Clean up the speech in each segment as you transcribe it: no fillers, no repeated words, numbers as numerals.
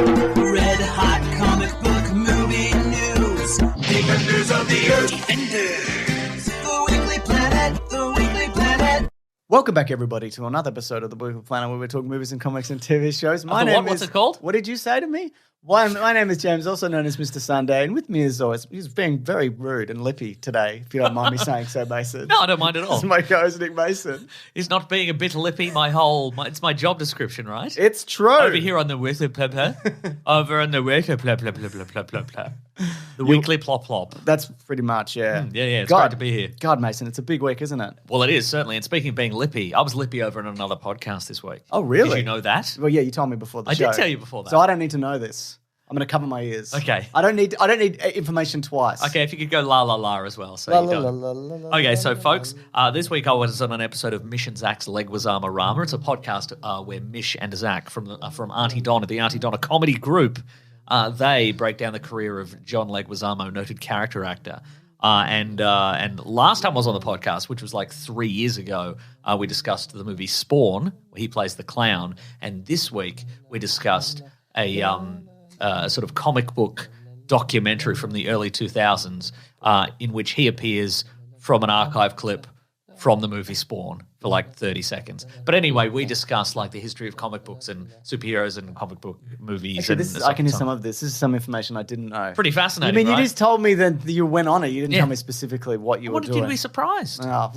Red hot comic book movie news. Defenders of the Earth. Defenders. The Weekly Planet. The Weekly Planet. Welcome back, everybody, to another episode of the Weekly Planet where we're talking movies and comics and TV shows. What's it called? What did you say to me? My name is James, also known as Mr. Sunday, and with me as always, he's being very rude and lippy today, if you don't mind me saying so, Mason. No, I don't mind at all. This is my co-host, Nick Mason. He's not being a bit lippy. It's my job description, right? It's true. Over here on the Weekly Plop. Over on the Weekly Plop. The Weekly Plop Plop. That's pretty much, yeah. Yeah, it's great to be here. God, Mason, it's a big week, isn't it? Well, it is, certainly. And speaking of being lippy, I was lippy over on another podcast this week. Oh, really? Did you know that? Well, yeah, you told me before the I show. did tell you before that. So I don't need to know this. I'm going to cover my ears. Okay. I don't need information twice. Okay, if you could go la la la as well. So La, you la, don't. la, la, la, Okay, so la, folks, la. this week I was on an episode of Mish and Zack's Legwazama Rama. It's a podcast where Mish and Zack from Auntie Donna, the Auntie Donna comedy group, they break down the career of John Leguizamo, noted character actor. And last time I was on the podcast, which was like 3 years ago, we discussed the movie Spawn, where he plays the clown. And this week we discussed a sort of comic book documentary from the early 2000s in which he appears from an archive clip from the movie Spawn for like 30 seconds. But anyway, we discussed like the history of comic books and superheroes and comic book movies. Actually, I can hear some of this. This is some information I didn't know. Pretty fascinating, I mean, right? you just told me that you went on it. You didn't Yeah. tell me specifically what you I were wanted doing. you to be surprised. Oh.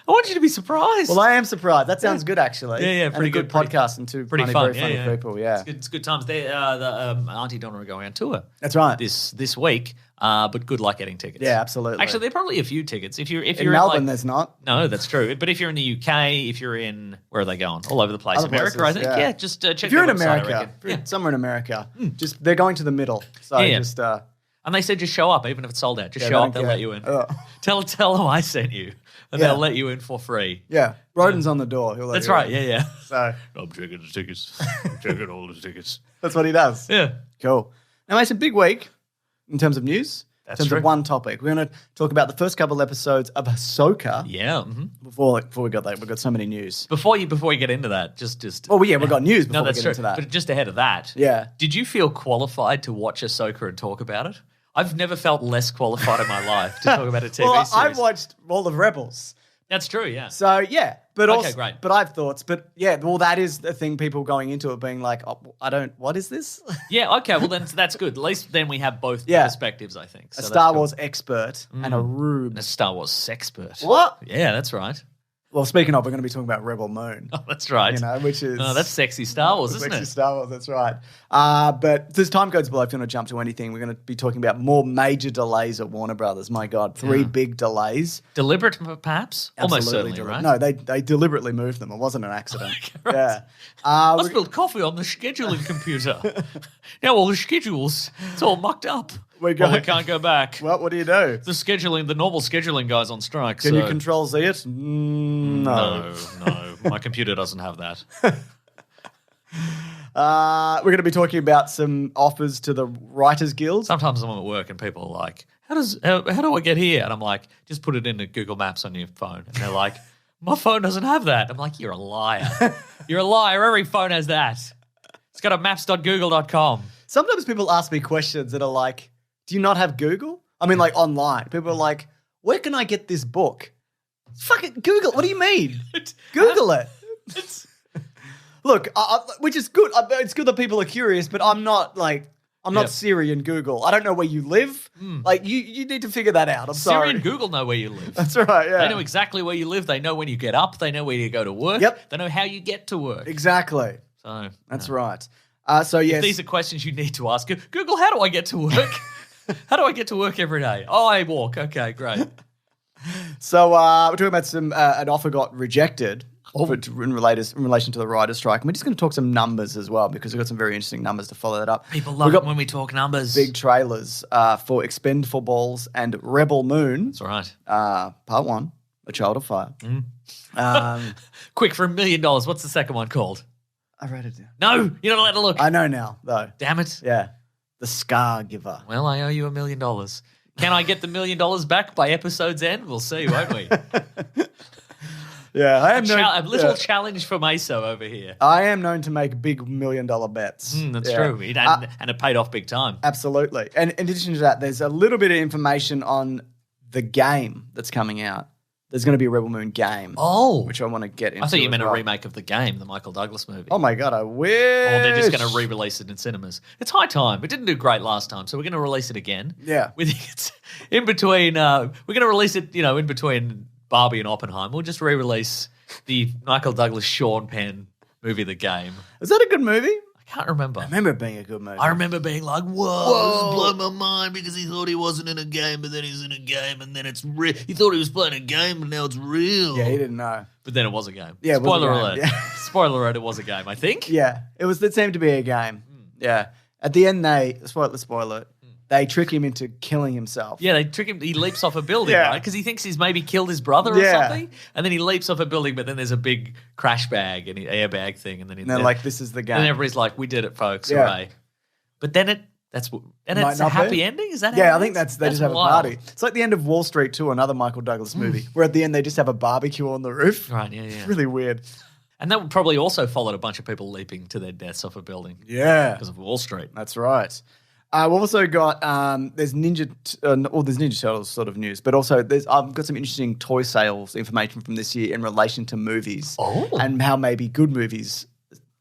I want you to be surprised. Well, I am surprised. That sounds good, actually. Yeah, and pretty a good good, podcast and two pretty very fun. funny people. Yeah, It's good times. The Auntie Donna are going on tour. that's right. This week. But good luck getting tickets. Yeah, absolutely. Actually, there are probably a few tickets. If you're in in Melbourne, like, there's not. no, that's true. But if you're in the UK, if you're in where are they going? All over the place. Other America, places, I think. yeah. Just check. If you're in their website, I America, reckon. if you're Yeah. somewhere in America, just they're going to the middle. So Yeah. just And they said just show up, even if it's sold out. Just Yeah, show they up, don't they'll care. let you in. Oh. Tell them I sent you, and Yeah. they'll let you in for free. yeah, Roden's on the door. He'll let That's you right. in. Yeah. So I'm checking the tickets. I'm checking all the tickets. that's what he does. Yeah. Cool. Now, it's a big week in terms of news. That's in terms true. of one topic. We're going to talk about the first couple episodes of Ahsoka. Yeah. Mm-hmm. Before we got that, we've got so many news. Before you get into that, just Well, yeah, we've got news before no, we that's get true. into that. But just ahead of that, Yeah. Did you feel qualified to watch Ahsoka and talk about it? I've never felt less qualified in my life to talk about a TV Well, series. I've watched all of Rebels. That's true, yeah. So, yeah. But Okay, also, great. But I have thoughts. But, yeah, well, that is the thing, people going into it being like, oh, what is this? Yeah, okay, well then that's good. At least then we have both Yeah. perspectives, I think. So A that's Star cool. Wars expert and a rube. And a Star Wars sexpert. What? Yeah, that's right. Well, speaking of, we're going to be talking about Rebel Moon. Oh, that's right. You know, which is... Oh, that's sexy Star Wars, isn't Sexy it? Star Wars, that's right. But as time goes by, if you want to jump to anything, we're going to be talking about more major delays at Warner Brothers. My God, 3 big delays. Deliberate, perhaps? Almost Absolutely certainly, right? No, they deliberately moved them. It wasn't an accident. Right. Yeah. I we're- spilled coffee on the scheduling computer. Now all the schedules, it's all mucked up. We We can't go back. Well, what do you do? The normal scheduling guy's on strike. Can so. you control Z it? No. No. My computer doesn't have that. We're going to be talking about some offers to the Writers Guild. Sometimes I'm at work and people are like, how do I get here? And I'm like, just put it into Google Maps on your phone. And they're like, my phone doesn't have that. I'm like, you're a liar. You're a liar. Every phone has that. It's got a maps.google.com. Sometimes people ask me questions that are like, do you not have Google? I mean, like online. People are like, where can I get this book? Fucking Google. What do you mean? Google it. Look, which is good. It's good that people are curious, but I'm not Yep. Siri and Google. I don't know where you live. Like, you need to figure that out. I'm Siri sorry. and Google know where you live. That's right, yeah. They know exactly where you live. They know when you get up. They know where you go to work. Yep. They know how you get to work. Exactly. So That's right. So, yes. These are questions you need to ask. Google, how do I get to work? How do I get to work every day? Oh, I walk. Okay, great. So we're talking about an offer got rejected in relation to the writer's strike. And we're just going to talk some numbers as well because we've got some very interesting numbers to follow that up. People We've love got it when we talk numbers. big trailers for Expendables and Rebel Moon. That's all right. Part 1, A Child of Fire. Quick, for $1 million, what's the second one called? I wrote it down. No, you're not allowed to look. I know now, though. Damn it. Yeah. The Scar Giver. Well, I owe you $1 million. Can I get the $1 million back by episode's end? We'll see, won't we? Yeah, I am A little yeah. challenge for Meso over here. I am known to make big $1 million bets. That's Yeah. true. And it paid off big time. Absolutely. And in addition to that, there's a little bit of information on the game that's coming out. There's going to be a Rebel Moon game. Oh. Which I want to get into. I thought you as meant well. a remake of the game, the Michael Douglas movie. Oh my God, I wish. Or they're just going to re-release it in cinemas. It's high time. It didn't do great last time, so we're going to release it again. Yeah. We think it's in between. We're going to release it, in between Barbie and Oppenheimer. We'll just re-release the Michael Douglas Sean Penn movie, The Game. Is that a good movie? I can't remember. I remember it being a good movie. I remember being like, whoa, this blew my mind because he thought he wasn't in a game, but then he's in a game, and then it's real. He thought he was playing a game, and now it's real. Yeah, he didn't know. But then it was a game. Yeah, it was a Spoiler game, alert. yeah. Spoiler alert, it was a game, I think. Yeah, it seemed to be a game. Yeah. At the end, spoiler, they trick him into killing himself. Yeah, they trick him. He leaps off a building, Yeah. right? Because he thinks he's maybe killed his brother or Yeah. something. And then he leaps off a building, but then there's a big crash bag and airbag thing. And then And they're like, this is the game. and everybody's like, we did it, folks. Yeah. Hooray. But then it's Might a not happy be. ending? Is that how Yeah, it I think is? they just have a wild. party. It's like the end of Wall Street 2, another Michael Douglas movie, where at the end they just have a barbecue on the roof. Right, yeah. Really weird. And that would probably also followed a bunch of people leaping to their deaths off a building Yeah, because of Wall Street. that's right. We've also got there's Ninja Turtles sort of news, but also I've got some interesting toy sales information from this year in relation to movies and how maybe good movies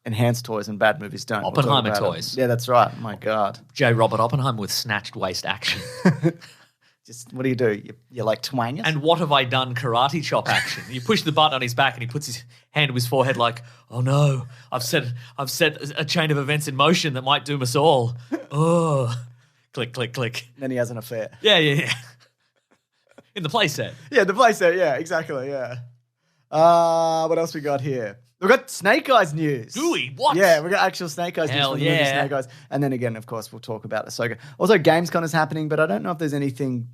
enhance toys and bad movies don't. We'll talk Oppenheimer about it. toys. Yeah, that's right. My God. J. Robert Oppenheimer with snatched waist action. Just what do? You like twang it? And what have I done karate chop action. You push the button on his back and he puts his hand to his forehead like, oh no, I've set a chain of events in motion that might doom us all. Oh, click, click, click. Then he has an affair. Yeah. In the playset. Yeah, the playset. Yeah, exactly. Yeah. What else we got here? We've got Snake Eyes news. Do we? What? Yeah, we got actual Snake Eyes Hell news from the movie yeah. Snake Eyes. And then again, of course, we'll talk about Ahsoka. Also, Gamescom is happening, but I don't know if there's anything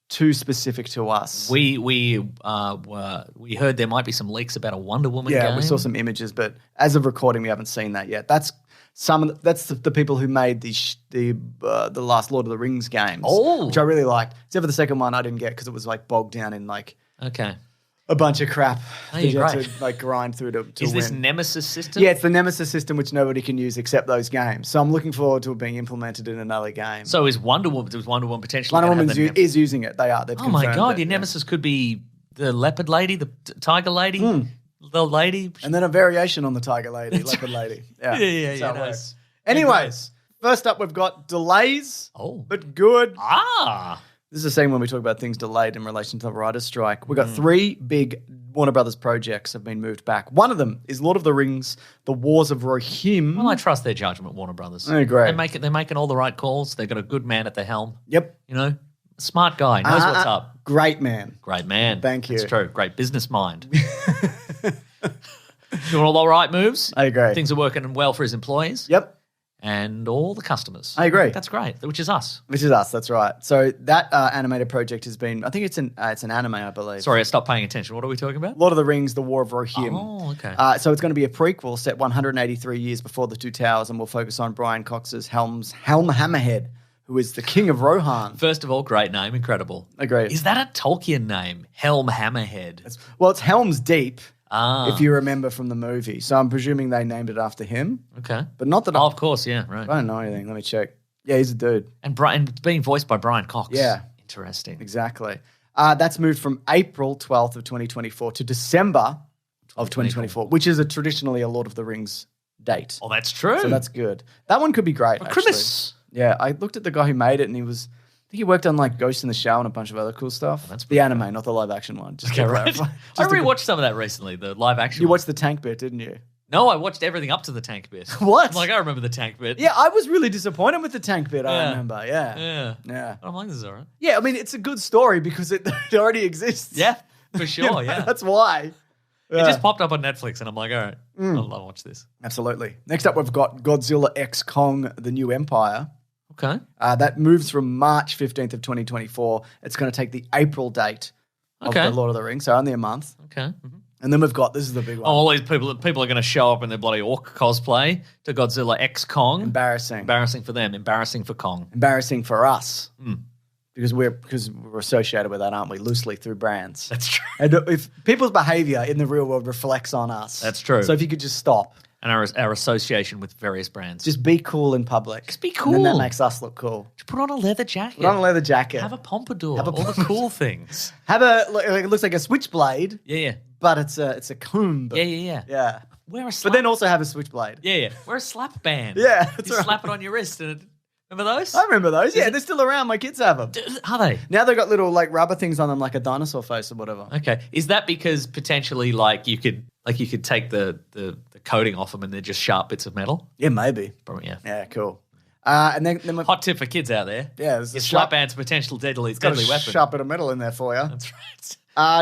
too specific to us. We heard there might be some leaks about a Wonder Woman yeah, game. we saw some images, but as of recording, we haven't seen that yet. That's the people who made the last Lord of the Rings games, which I really liked. Except for the second one, I didn't get because it was like bogged down in like Okay. a bunch of crap Oh, that you you're had right. to like grind through to Is win. this Nemesis system? Yeah, it's the Nemesis system, which nobody can use except those games. So I'm looking forward to it being implemented in another game. So is Wonder Woman potentially Wonder gonna have Woman the is using it. They are. They've Oh my confirmed God, it, your yeah. Nemesis could be the leopard lady, the tiger lady, the lady. And then a variation on the tiger lady, leopard lady. Yeah, Yeah, That's how it nice. works. Anyways, first up, we've got delays, but good. Ah. This is a scene when we talk about things delayed in relation to the writer's strike. We've got 3 big Warner Brothers projects have been moved back. One of them is Lord of the Rings, The Wars of Rohirrim. Well, I trust their judgment, Warner Brothers. I agree. They're making all the right calls. They've got a good man at the helm. Yep. Smart guy, knows what's up. Great man. Great man. Thank you. That's true. Great business mind. Doing all the right moves. I agree. Things are working well for his employees. Yep. And all the customers. I agree. That's great. Which is us. Which is us, that's right. So that animated project has been, I think it's an anime, I believe. Sorry, I stopped paying attention. What are we talking about? Lord of the Rings, The War of Rohirrim. Oh, okay. So it's going to be a prequel set 183 years before The Two Towers, and we'll focus on Brian Cox's Helm Hammerhead, who is the king of Rohan. First of all, great name. Incredible. Agreed. Is that a Tolkien name? Helm Hammerhead. Well, it's Helm's Deep, Ah. if you remember from the movie. So I'm presuming they named it after him. Okay. But not that Oh, of course, yeah, right. I don't know anything. Let me check. Yeah, he's a dude. And being voiced by Brian Cox. Yeah. Interesting. Exactly. That's moved from April 12th of 2024 to December of 2024, which is traditionally a Lord of the Rings date. Oh, that's true. So that's good. That one could be great, actually. Christmas. Yeah, I looked at the guy who made it, and I think he worked on like Ghost in the Shell and a bunch of other cool stuff. that's the anime, not the live action one. Just to Right. clarify. I rewatched some of that recently, the live action. You one. watched the tank bit, didn't you? No, I watched everything up to the tank bit. What? I'm like, I remember the tank bit. Yeah, I was really disappointed with the tank bit. I Yeah. remember. Yeah, Yeah. yeah. I'm like, this is all right. Yeah, I mean, it's a good story because it already exists. Yeah, for You sure, know, yeah. That's why. It just popped up on Netflix, and I'm like, all right, I'll watch this. Absolutely. Next up, we've got Godzilla X Kong: The New Empire. Okay. That moves from March 15th of 2024. It's going to take the April date of Okay. the Lord of the Rings, so only a month. Okay. Mhm. And then we've got, this is the big Oh, one. all these people are going to show up in their bloody orc cosplay to Godzilla X Kong. Embarrassing. Embarrassing for them. Embarrassing for Kong. Embarrassing for us. because we're associated with that, aren't we? Loosely through brands. That's true. And if people's behavior in the real world reflects on us. That's true. So if you could just stop. And our association with various brands. Just be cool in public. Just be cool. And then that makes us look cool. Just put on a leather jacket. Put on a leather jacket. Have a pompadour. Have a all the cool things. Have it looks like a switchblade. Yeah. But it's a comb. Yeah. Yeah. Wear a slap. But then also have a switchblade. Yeah. Wear a slap band. Yeah, that's You right. slap it on your wrist. Remember those? I remember those. Yeah, they're still around. My kids have them. Are they? Now they've got little like rubber things on them, like a dinosaur face or whatever. Okay. Is that because potentially like you could take the coating off them and they're just sharp bits of metal? Yeah, maybe. Probably, yeah. Yeah, cool. And then my, Hot tip for kids out there. Yeah, there's a Your sharp- slap band's a potential deadly got a weapon. sharp bit of metal in there for you. That's right.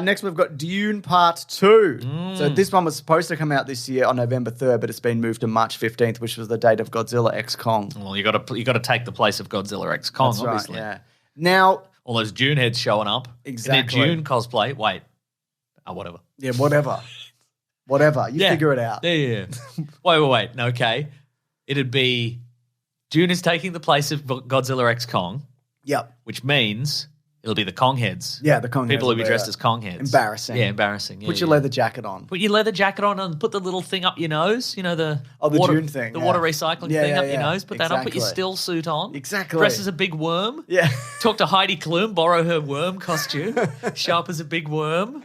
Next, we've got Dune Part 2. So this one was supposed to come out this year on November 3rd, but it's been moved to March 15th, which was the date of Godzilla X Kong. Well, you got to take the place of Godzilla X Kong, That's obviously. right, yeah. Now, All those Dune heads showing up. Exactly. In their Dune cosplay. Wait. Whatever. yeah, whatever. Whatever. You figure it out. Yeah. Wait. No, okay. It'd be Dune is taking the place of Godzilla X Kong, Yep. which means it'll be the Kong heads. Yeah, the Kong People heads will be dressed as Kong heads. Embarrassing. Yeah, embarrassing. Yeah, Put your leather jacket on. Put your leather jacket on and put the little thing up your nose. You know, the the water, Dune thing. the yeah. water recycling Yeah, thing yeah, up your yeah. nose. Put that on. Put your Exactly. still suit on. Exactly. Dress as a big worm. Yeah. Talk to Heidi Klum. Borrow her worm costume. Sharp as a big worm.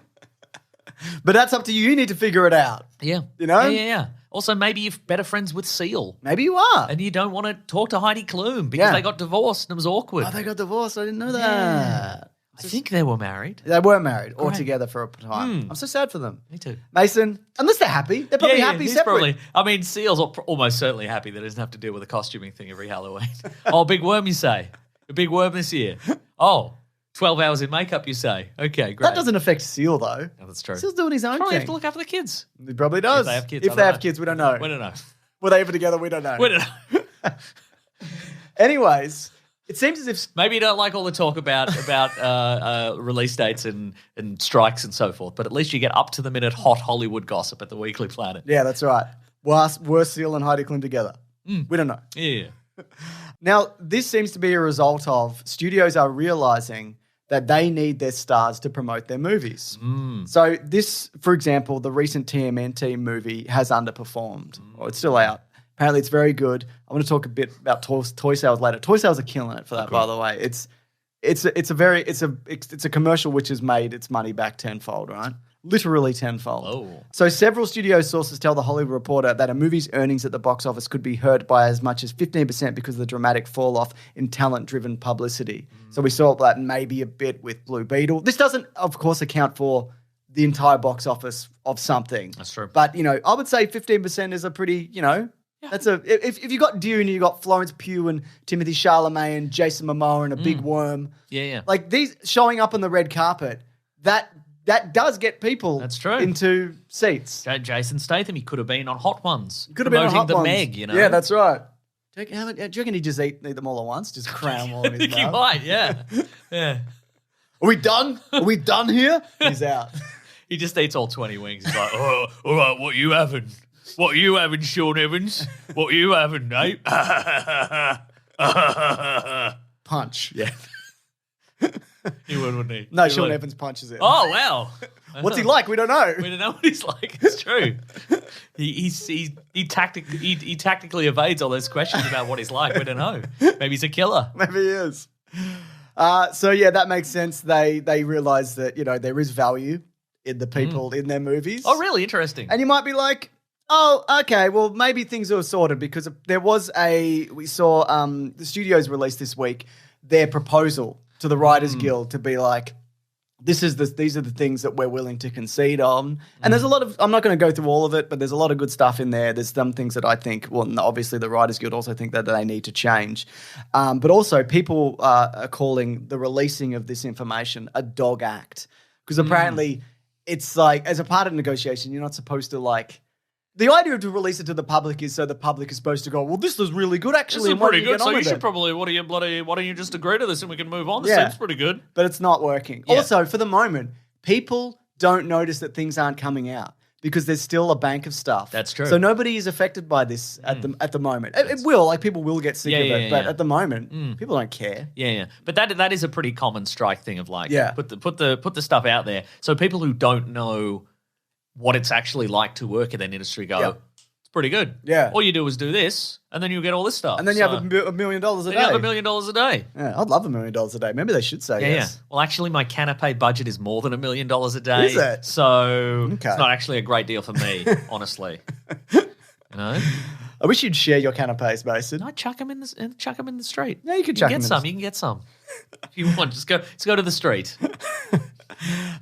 But that's up to you. You need to figure it out. Yeah. You know? Yeah. Also, maybe you're better friends with Seal. Maybe you are. And you don't want to talk to Heidi Klum because Yeah. they got divorced and it was awkward. Oh, they got divorced. I didn't know that. I think they were married. They were married or Great. together for a time. I'm so sad for them. Me too. Mason, unless they're happy, they're probably happy he's separate. Seal's almost certainly happy that he doesn't have to deal with a costuming thing every Halloween. Oh, big worm, you say? A big worm this year? Oh, 12 hours in makeup, you say? Okay, great. That doesn't affect Seal, though. No, that's true. Seal's doing his own Probably thing. have to look after the kids. He probably does. If they have kids, I If they don't have know. kids, we don't know. We don't know. Were they ever together? We don't know. We don't know. Anyways, it seems as if... Maybe you don't like all the talk about release dates and strikes and so forth, but at least you get up to the minute hot Hollywood gossip at the Weekly Planet. Yeah, that's right. Were Seal and Heidi Klum together? We don't know. Yeah. Now, this seems to be a result of studios are realizing that they need their stars to promote their movies. So this, for example, the recent TMNT movie has underperformed. Well, it's still out. Apparently it's very good. I want to talk a bit about toy sales later. Toy sales are killing it for that, by the way. It's a commercial which has made its money back tenfold, right? Literally tenfold. Oh. So several studio sources tell The Hollywood Reporter that a movie's earnings at the box office could be hurt by as much as 15% because of the dramatic fall-off in talent-driven publicity. So we saw that maybe a bit with Blue Beetle. This doesn't, of course, account for the entire box office of something. That's true. But, I would say 15% is a pretty, that's if you got Dune, you got Florence Pugh and Timothée Chalamet and Jason Momoa and a big worm. Yeah. Like these showing up on the red carpet, that does get people That's true. into seats. Jason Statham, he could have been on Hot Ones. Could have been on promoting Hot the Ones. Meg, Yeah, that's right. Do you reckon he just eat them all at once? Just cram all in I his think he mouth? might, yeah. Yeah. Are we done? Are we done here? He's out. He just eats all 20 wings. He's like, oh, all right, what you having? What you having, Sean Evans? What you having, mate? Punch. Yeah. He would, wouldn't he? No, He Sean would. Evans punches it. Oh, wow. What's he like? We don't know. We don't know what he's like. It's true. He tactically evades all those questions about what he's like. We don't know. Maybe he's a killer. Maybe he is. So yeah, that makes sense. They realize that there is value in the people in their movies. Oh, really? Interesting. And you might be like, oh, okay, well maybe things are sorted because we saw the studios released this week their proposal to the Writers Guild to be like, these are the things that we're willing to concede on. And there's a lot of, I'm not going to go through all of it, but there's a lot of good stuff in there. There's some things that I think, obviously the Writers Guild also think that they need to change. But also people are calling the releasing of this information a dog act. Because apparently it's like, as a part of negotiation, you're not supposed to the idea to release it to the public is so the public is supposed to go, well, this is really good actually. This is and why don't pretty good. get on So you with should it? probably, why don't you just agree to this and we can move on? This Yeah. seems pretty good. But it's not working. Yeah. Also, for the moment, people don't notice that things aren't coming out. because there's still a bank of stuff. That's true. So nobody is affected by this at the moment. It will, like people will get sick of it, but at the moment, people don't care. Yeah. But that is a pretty common strike thing of like, Yeah. put the stuff out there. So people who don't know what it's actually like to work in that industry go, Yeah. it's pretty good. Yeah. All you do is do this, and then you get all this stuff. And then you have $1 million a day. You have $1 million a day. Yeah, I'd love $1 million a day. Maybe they should say yes. Yeah. Well, actually, my canapé budget is more than $1 million a day. Is it? So Okay. it's not actually a great deal for me, honestly. You know? I wish you'd share your canapes, Mason. I chuck them in the street. Yeah, you can chuck 'em get in some. the- You can get some if you want. Just go to the street.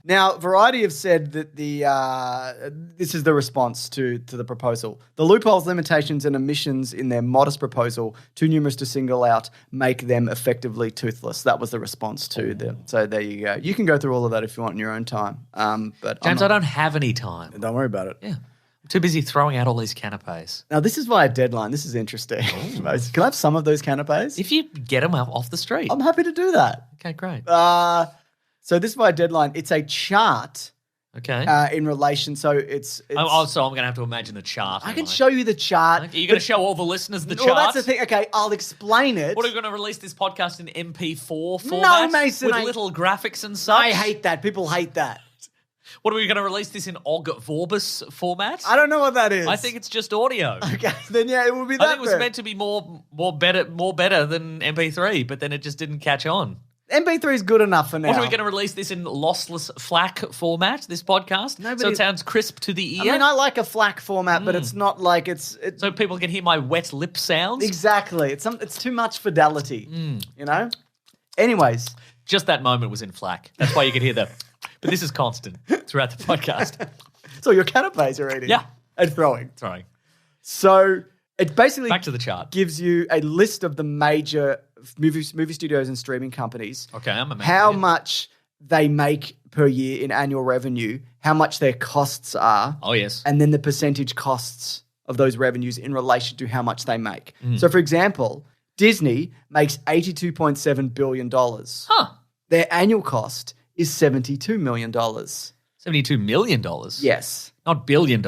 Now, Variety have said that this is the response to the proposal. The loopholes, limitations, and omissions in their modest proposal, too numerous to single out, make them effectively toothless. That was the response to them. So there you go. You can go through all of that if you want in your own time. But James, I don't have any time. don't worry about it. Yeah. I'm too busy throwing out all these canapes. Now, this is via deadline. This is interesting. Can I have some of those canapes? If you get them off the street. I'm happy to do that. Okay, great. So this is via deadline. It's a chart Okay. in relation. So it's so I'm going to have to imagine a chart. I can show you the chart. Are you going to show all the listeners the chart? Well, that's the thing. Okay, I'll explain it. What are we going to release this podcast in MP4 format? No, Mason, with little graphics and such? I hate that. People hate that. What are we going to release this in OGG Vorbis format? I don't know what that is. I think it's just audio. Okay, then yeah, it would be that. I think it was meant to be more better than MP3, but then it just didn't catch on. MP3 is good enough for now. What are we going to release this in lossless FLAC format? This podcast, so it sounds crisp to the ear. I mean, I like a FLAC format, but it's not like it's so people can hear my wet lip sounds. Exactly. It's too much fidelity. You know. Anyways, just that moment was in FLAC. That's why you could hear the. But this is constant throughout the podcast. so your canapes are eating. Yeah. And throwing. Sorry. So it basically Back to the chart. gives you a list of the major movie studios and streaming companies. Okay, I'm a man. How much they make per year in annual revenue, how much their costs are. Oh, yes. And then the percentage costs of those revenues in relation to how much they make. So, for example, Disney makes $82.7 billion. Huh. Their annual cost is $72 million. $72 million? Yes. Not $1 billion.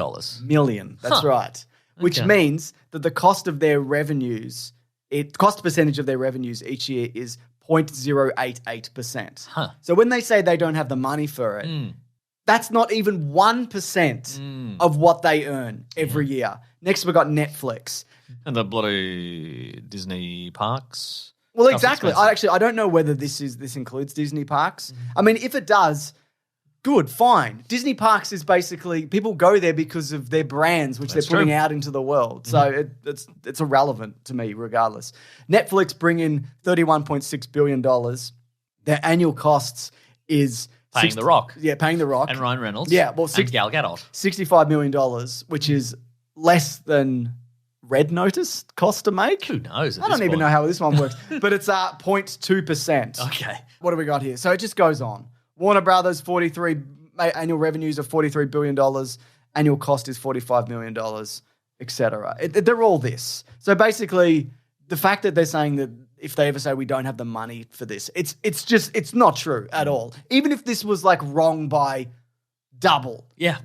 Million. That's right. Which Okay. means that the cost of their revenues, cost percentage of their revenues each year is 0.088%. Huh. So when they say they don't have the money for it, that's not even 1% of what they earn every year. Next, we've got Netflix. And the bloody Disney parks. Well, Stuff's exactly. expensive. I don't know whether this includes Disney parks. I mean, if it does, good, fine. Disney parks is basically people go there because of their brands, which That's they're putting true. out into the world. So it's irrelevant to me, regardless. Netflix bring in $31.6 billion. Their annual costs is Paying The Rock. Yeah, paying The Rock. And Ryan Reynolds. Yeah, well, and Gal Gadot. $65 million, which is less than Red Notice cost to make. Who knows? I don't even know how this one works, but it's 0.2%. Okay. What do we got here? So it just goes on. Warner Brothers, annual revenues of $43 billion. Annual cost is $45 million, etc. They're all this. So basically, the fact that they're saying that if they ever say we don't have the money for this, it's not true at all. Even if this was like wrong by double. Yeah.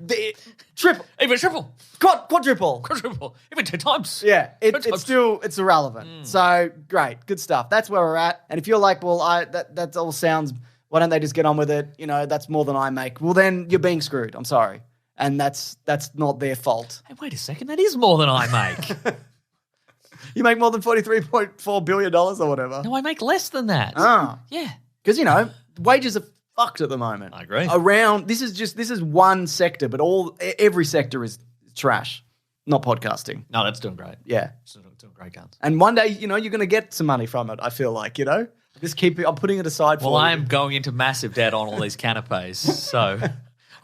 Triple. Even triple. Quadruple. Quadruple. Even 2 times. Yeah, That's it's irrelevant. So great, good stuff. That's where we're at. And if you're like, well, that all sounds. Why don't they just get on with it? You know, that's more than I make. Well, then you're being screwed. I'm sorry, and that's not their fault. Hey, wait a second. That is more than I make. You make more than $43.4 billion or whatever. No, I make less than that. Yeah. Because wages are fucked at the moment. I agree. This is one sector, but every sector is trash. Not podcasting. No, that's doing great. Yeah. It's doing great guns. And one day, you're going to get some money from it, I feel like, Just keep it, I'm putting it aside for you. Well, I am going into massive debt on all these canapes, so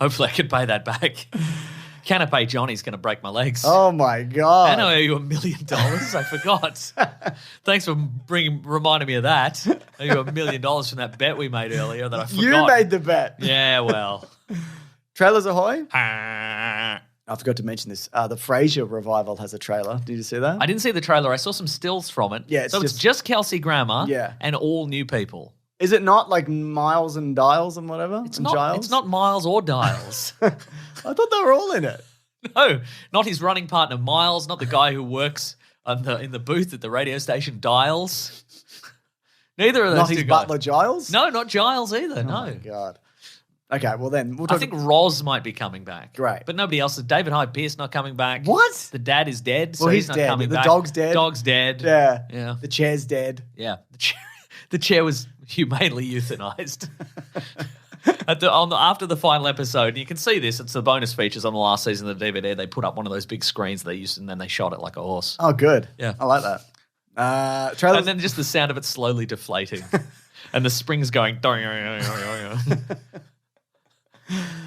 hopefully I can pay that back. Canapé Johnny's going to break my legs. Oh, my God. And I owe you $1 million. I forgot. Thanks for reminding me of that. I owe you $1 million from that bet we made earlier that I forgot. You made the bet. Yeah, well. Trailers ahoy? I forgot to mention this. The Frasier revival has a trailer. Did you see that? I didn't see the trailer. I saw some stills from it. Yeah, it's just Kelsey Grammer Yeah. and all new people. Is it not like Miles and Dials and whatever? It's not Miles or Dials. I thought they were all in it. No, not his running partner Miles, not the guy who works in the booth at the radio station Dials. Neither of those Not two his guys. butler Giles? No, not Giles either. Oh, no. my God. Okay, well then, we'll I talk. think Roz might be coming back. Great. But nobody else. David Hyde Pierce not coming back. What? The dad is dead, so Well, he's he's not dead. coming The back. dog's dead. Dog's dead. Yeah. Yeah. The chair's dead. Yeah. The chair was humanely euthanized. After the final episode, you can see this. It's the bonus features on the last season of the DVD. They put up one of those big screens they used, and then they shot it like a horse. Oh, good. Yeah. I like that. Trailers. And then just the sound of it slowly deflating, and the springs going.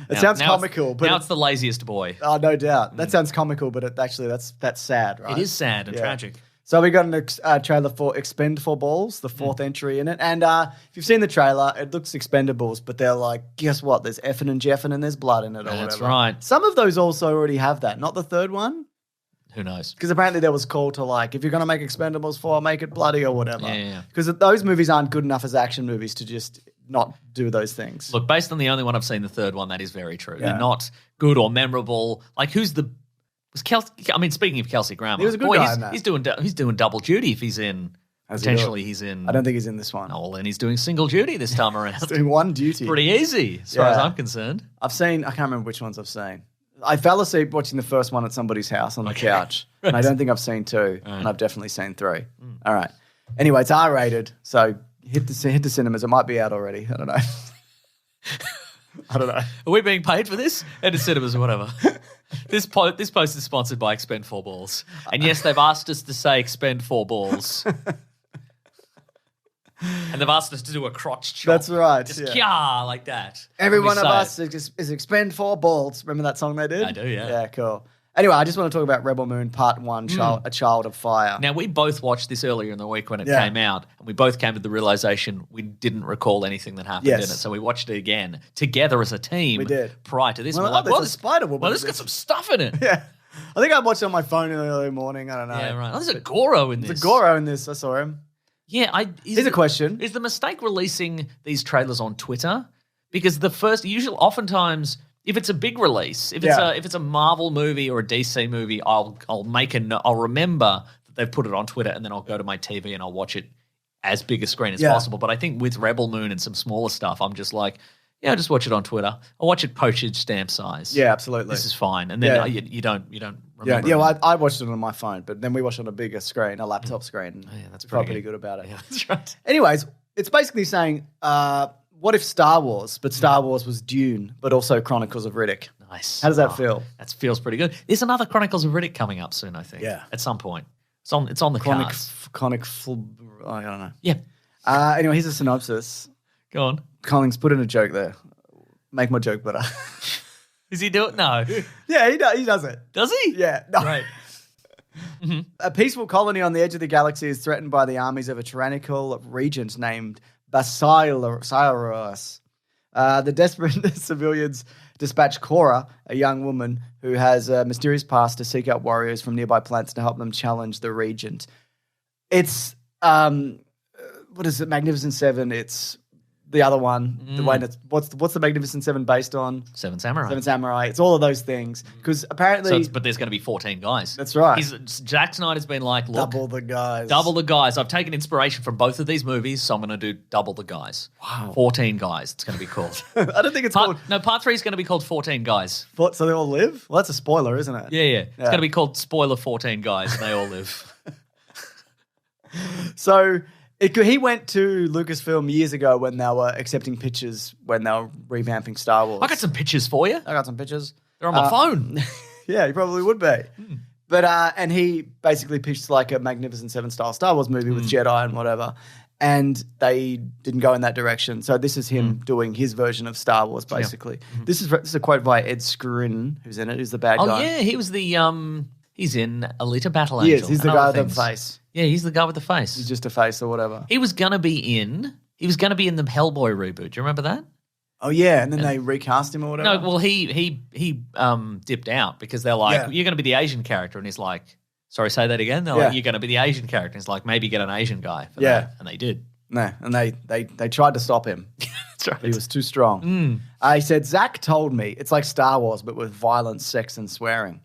It sounds comical, but now it's the laziest boy. Oh, no doubt. That sounds comical, but that's sad, right? It is sad and tragic. So we got a trailer for Expendables, the fourth entry in it. And if you've seen the trailer, it looks Expendables, but they're like, guess what? There's effing and jeffing and there's blood in it or whatever. That's right. Some of those also already have that, not the third one. Who knows? Because apparently there was call to like, if you're going to make Expendables 4, make it bloody or whatever. Yeah. Because those movies aren't good enough as action movies to just not do those things. Look, based on the only one I've seen, the third one, that is very true. Yeah. They're not good or memorable. Like, was Kelsey? I mean, speaking of Kelsey Grammer, He was a good guy in that. He's doing double duty if he's in. How's he do it? Potentially, he's in. I don't think he's in this one. Oh, well, then he's doing single duty this time around. He's doing one duty. Pretty easy, as far as Yeah. I'm concerned. I can't remember which ones I've seen. I fell asleep watching the first one at somebody's house on the couch. And I don't think I've seen 2, and I've definitely seen 3. All right. Anyway, it's R-rated, so hit the cinemas. It might be out already. I don't know. I don't know. Are we being paid for this? Head to cinemas or whatever. This post is sponsored by Expend 4 Balls. And yes, they've asked us to say Expend 4 Balls. And they've asked us to do a crotch chop. That's right. Just yeah. kya like that. Every We one of say us it. is Expend 4 Balls. Remember that song they did? I do, yeah. Yeah, cool. Anyway, I just want to talk about Rebel Moon Part 1, A Child of Fire. Now, we both watched this earlier in the week when it Yeah. came out, and we both came to the realization we didn't recall anything that happened in it. Yes. So we watched it again together as a team. We did. Prior to this. Well, We're like, there's well, a Spider-Woman Well, in this got this. some stuff in it. Yeah. I think I watched it on my phone in the early morning. I don't know. Yeah, right. Oh, there's a Goro in this. There's a Goro in this. I saw him. Yeah, Here's a question. Is the mistake releasing these trailers on Twitter? Because oftentimes, if it's a big release, if it's a Marvel movie or a DC movie, I'll remember that they've put it on Twitter, and then I'll go to my TV and I'll watch it as big a screen as possible. But I think with Rebel Moon and some smaller stuff, I'm just like, yeah, I'll just watch it on Twitter. I'll watch it postage stamp size. Yeah, absolutely. This is fine. And then you don't remember. Yeah, well, I watched it on my phone, but then we watched it on a bigger screen, a laptop screen. Oh, yeah, that's we felt pretty pretty good about it. Yeah, that's right. Anyways, it's basically saying, what if Star Wars, but Star Wars was Dune, but also Chronicles of Riddick? Nice. How does that feel? That feels pretty good. There's another Chronicles of Riddick coming up soon, I think. Yeah. At some point. It's on the cards. I don't know. Yeah. Anyway, here's a synopsis. Go on. Collins, put in a joke there. Make my joke better. Does he do it? No. Yeah, he does it. Does he? Yeah. No. Right. A peaceful colony on the edge of the galaxy is threatened by the armies of a tyrannical regent named Basilarus. The desperate civilians dispatch Cora, a young woman who has a mysterious past, to seek out warriors from nearby planets to help them challenge the regent. It's, what is it, Magnificent Seven? It's the other one. The way that's, what's the Magnificent Seven based on? Seven Samurai. Seven Samurai. It's all of those things. Because apparently... But there's going to be 14 guys. That's right. Zack Snyder's been like, look, double the guys. double the guys. I've taken inspiration from both of these movies, so I'm going to do double the guys. Wow. 14 guys, it's going to be called. I don't think it's called... Part 3 is going to be called 14 guys. So they all live? Well, that's a spoiler, isn't it? Yeah. It's going to be called Spoiler 14 Guys, and they all live. So... he went to Lucasfilm years ago when they were accepting pictures when they were revamping Star Wars. I got some pictures for you. I got some pictures. They're on my phone. Yeah, he probably would be. But and he basically pitched like a Magnificent Seven style Star Wars movie with Jedi and whatever. And they didn't go in that direction. So this is him doing his version of Star Wars, basically. This is a quote by Ed Skrin, who's in it, who's the bad guy. Oh, yeah, he was the, he's in Alita Battle He Angel. is. He's the and guy other with the things. face. Yeah, he's the guy with the face. He's just a face or whatever. He was going to be in the Hellboy reboot. Do you remember that? Oh, yeah. And then they recast him or whatever. No, well, he dipped out because they're like, you're going to be the Asian character. And he's like, sorry, say that again? They're like, you're going to be the Asian character. And he's like, maybe get an Asian guy for that. And they did. No, and they tried to stop him. That's right. He was too strong. He said, Zack told me it's like Star Wars, but with violence, sex, and swearing.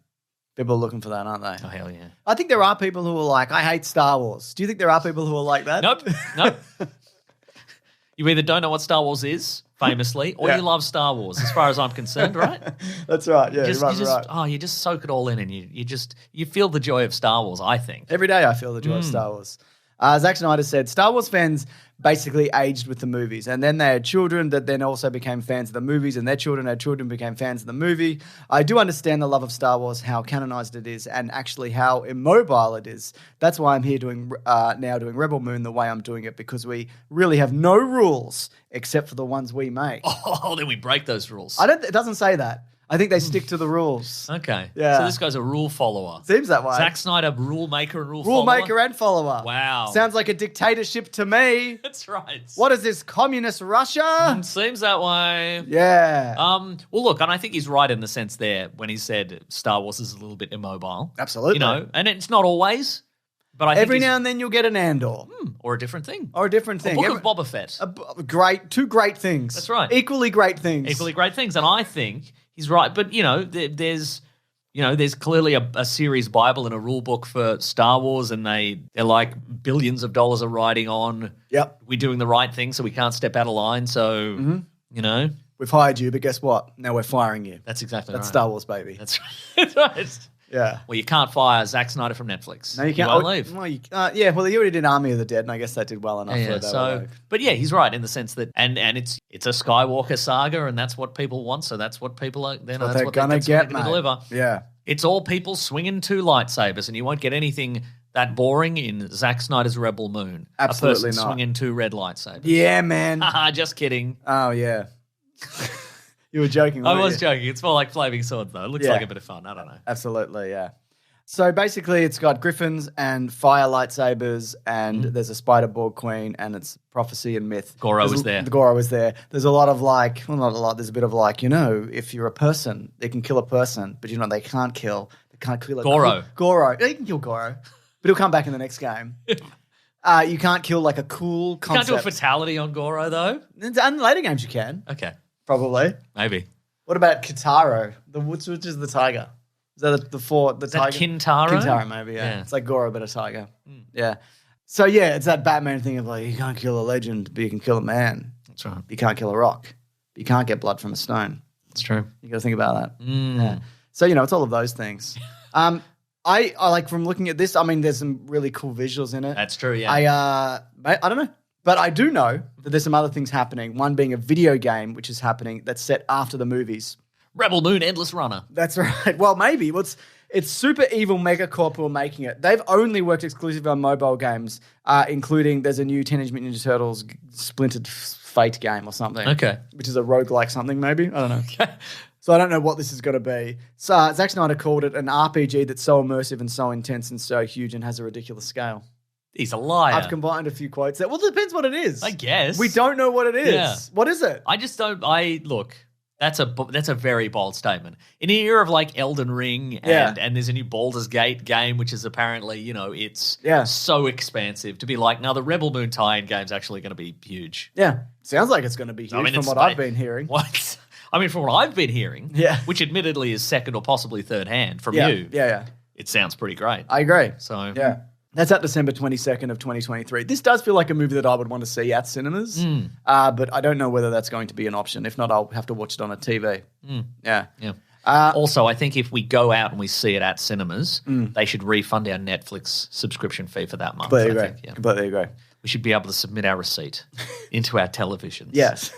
People are looking for that, aren't they? Oh, hell yeah. I think there are people who are like, I hate Star Wars. Do you think there are people who are like that? Nope. You either don't know what Star Wars is, famously, or Yeah. you love Star Wars, as far as I'm concerned, right? That's right. Yeah, You you're right. you just soak it all in, and you feel the joy of Star Wars, I think. Every day I feel the joy of Star Wars. Zack Snyder said, Star Wars fans basically aged with the movies, and then they had children that then also became fans of the movies, and their children had children became fans of the movie. I do understand the love of Star Wars, how canonized it is, and actually how immobile it is. That's why I'm here doing Rebel Moon the way I'm doing it, because we really have no rules except for the ones we make. Oh, then we break those rules. It doesn't say that. I think they stick to the rules. Okay. Yeah. So this guy's a rule follower. Seems that way. Zack Snyder, rule maker and rule Rule follower. maker and follower. Wow. Sounds like a dictatorship to me. That's right. What is this, communist Russia? Seems that way. Yeah. Well, look, and I think he's right in the sense there when he said Star Wars is a little bit immobile. Absolutely. You know, and it's not always, but I think Every he's- now and then you'll get an Andor. or a different thing. Or a different thing. Book of Boba Fett. Two great things. That's right. Equally great things. Equally great things. And I think he's right. But, there's clearly a series Bible and a rule book for Star Wars, and they're like billions of dollars are riding on. Yep. We're doing the right thing, so we can't step out of line. So, We've hired you, but guess what? Now we're firing you. that's exactly That's right. Star Wars, baby. That's right. That's right. Yeah. Well, you can't fire Zack Snyder from Netflix. No, you can't. won't leave. Well, well, he already did Army of the Dead, and I guess that did well enough. Yeah, so, but yeah, he's right in the sense that, and it's a Skywalker saga, and that's what people want. So that's what people are. That's they're what gonna get, gonna mate. deliver. Yeah. It's all people swinging two lightsabers, and you won't get anything that boring in Zack Snyder's Rebel Moon. Absolutely a person not. swinging two red lightsabers. Yeah, man. Haha, just kidding. Oh, yeah. You were joking, I weren't was you? joking. It's more like flaming swords, though. It looks Yeah. like a bit of fun. I don't know. Absolutely, yeah. So basically, it's got griffins and fire lightsabers, and there's a spider board queen, and it's prophecy and myth. Goro There's was there. The Goro was there. There's a lot of not a lot. There's a bit of if you're a person, they can kill a person, but they can't kill. They can't kill a Goro. Goro. Yeah, you can kill Goro, but he'll come back in the next game. You can't kill a cool You can't concept. do a fatality on Goro, though. In the later games, you can Okay, probably. maybe. What about Kitaro? Which is the tiger? Is that the Is that tiger? Kintaro? Kintaro, maybe, yeah. Yeah. It's like Goro, but a tiger. Yeah. So, yeah, it's that Batman thing of you can't kill a legend, but you can kill a man. That's right. You can't kill a rock. You can't get blood from a stone. That's true. You got to think about that. Yeah. So, it's all of those things. I like from looking at this, there's some really cool visuals in it. That's true, yeah. I don't know. But I do know that there's some other things happening. One being a video game, which is happening that's set after the movies. Rebel Moon, Endless Runner. That's right. Well, maybe. It's Super Evil Megacorp who are making it. They've only worked exclusively on mobile games, including there's a new Teenage Mutant Ninja Turtles Splintered Fate game or something. Okay. Which is a roguelike something, maybe. I don't know. So I don't know what this is going to be. So Zack Snyder called it an RPG that's so immersive and so intense and so huge and has a ridiculous scale. He's a liar. I've combined a few quotes there. Well, it depends what it is. I guess. We don't know what it is. Yeah. What is it? I just don't. Look. That's a very bold statement. In an era of Elden Ring and there's a new Baldur's Gate game, which is apparently, it's so expansive to be now the Rebel Moon tie-in game's actually going to be huge. Yeah. Sounds like it's going to be huge from what I've been hearing. What? From what I've been hearing, which admittedly is second or possibly third hand from you. Yeah. It sounds pretty great. I agree. So yeah. That's at December 22nd of 2023. This does feel like a movie that I would want to see at cinemas, but I don't know whether that's going to be an option. If not, I'll have to watch it on a TV. Yeah. Also, I think if we go out and we see it at cinemas, they should refund our Netflix subscription fee for that month. Completely agree. We should be able to submit our receipt into our televisions. Yes.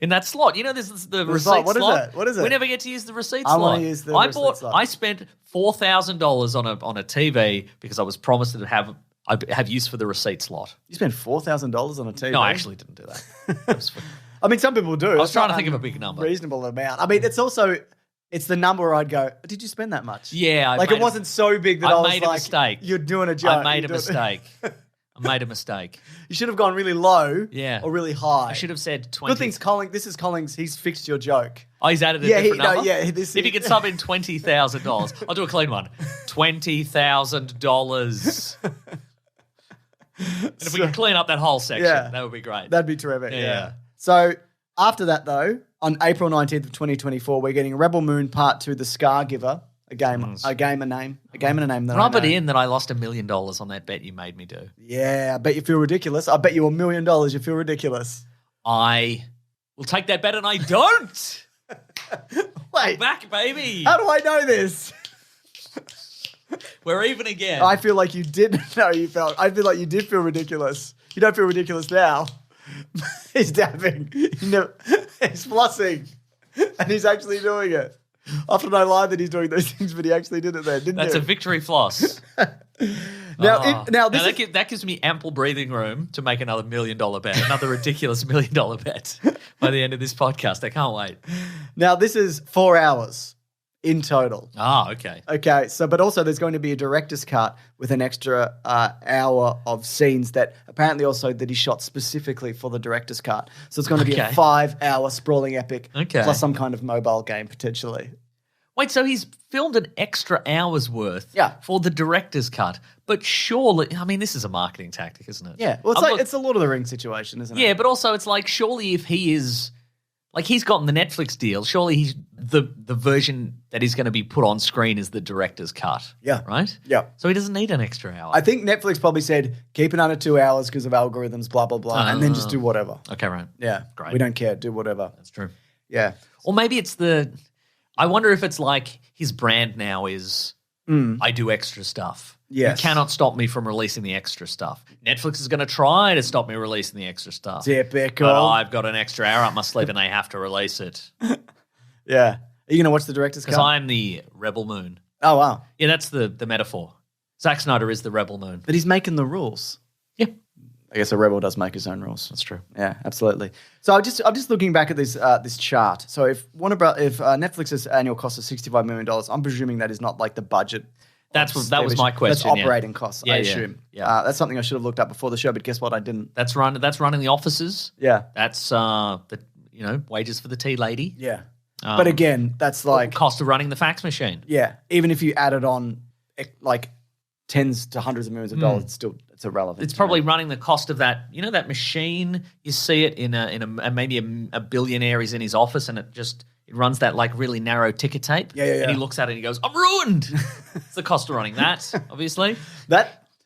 In that slot. There's the receipt slot. What is slot. that? What is it? We never get to use the receipt I slot. want to use the receipt slot. I spent $4,000 on a TV because I was promised to have use for the receipt slot. You spent $4,000 on a TV? No, I actually didn't do that. Some people do. I was trying to think of a big number. Reasonable amount. It's the number where I'd go, did you spend that much? Yeah. it wasn't so big that I was made a mistake. You're doing a joke. I made a mistake. You should have gone really low Yeah. or really high. I should have said 20. Good thing's this is Collins. He's fixed your joke. Oh, he's added a different number? If you could sub in $20,000, I'll do a clean one. $20,000. And if we could clean up that whole section, that would be great. That'd be terrific. Yeah. So after that, though, on April 19th of 2024, we're getting Rebel Moon Part 2, The Scargiver, a game and a name that Rub I it know. in that I lost $1 million on that bet you made me do. Yeah, I bet you feel ridiculous. I bet you $1 million you feel ridiculous. I will take that bet and I don't. Wait, Back, baby. how do I know this? We're even again. I feel like you did. No, I feel like you did feel ridiculous. You don't feel ridiculous now. He's dabbing. He's flossing. And he's actually doing it. Often I lie that he's doing those things, but he actually did it then, didn't That's you? a victory floss. That gives me ample breathing room to make another $1 million bet, another ridiculous $1 million bet by the end of this podcast. I can't wait. Now, this is 4 hours in total. Ah, okay. Okay, but also there's going to be a director's cut with an extra hour of scenes that apparently also that he shot specifically for the director's cut. So it's going to be a 5-hour sprawling epic plus some kind of mobile game potentially. Wait, so he's filmed an extra hour's worth for the director's cut, but surely, I mean, this is a marketing tactic, isn't it? Yeah, well, it's a Lord of the Rings situation, isn't it? Yeah, but also it's like, surely if he is, like he's gotten the Netflix deal, surely he's the version that is going to be put on screen is the director's cut. Yeah. Right? Yeah. So he doesn't need an extra hour. I think Netflix probably said, keep it under 2 hours because of algorithms, blah, blah, blah, and then just do whatever. Okay, right. Yeah. Great. We don't care. Do whatever. That's true. Yeah. Or maybe it's I wonder if it's like his brand now is I do extra stuff. Yes. You cannot stop me from releasing the extra stuff. Netflix is going to try to stop me releasing the extra stuff. Typical. But I've got an extra hour up my sleeve and they have to release it. Yeah. Are you going to watch the director's cut? Because I'm the Rebel Moon. Oh, wow. Yeah, that's the metaphor. Zack Snyder is the Rebel Moon. But he's making the rules. Yeah. I guess a rebel does make his own rules. That's true. Yeah, absolutely. So I'm just looking back at this chart. So if Netflix's annual cost is $65 million, I'm presuming that is not like the budget. That was my question. That's operating costs, I assume. Yeah. That's something I should have looked up before the show, but guess what? I didn't. That's running the offices. Yeah. That's wages for the tea lady. Yeah. But again, that's like cost of running the fax machine. Yeah. Even if you added on like tens to hundreds of millions of dollars, it's irrelevant. It's probably running the cost of that. You know that machine. You see it in maybe a billionaire is in his office, and it runs that like really narrow ticker tape. Yeah. And he looks at it and he goes, "I'm ruined." It's the cost of running that, obviously.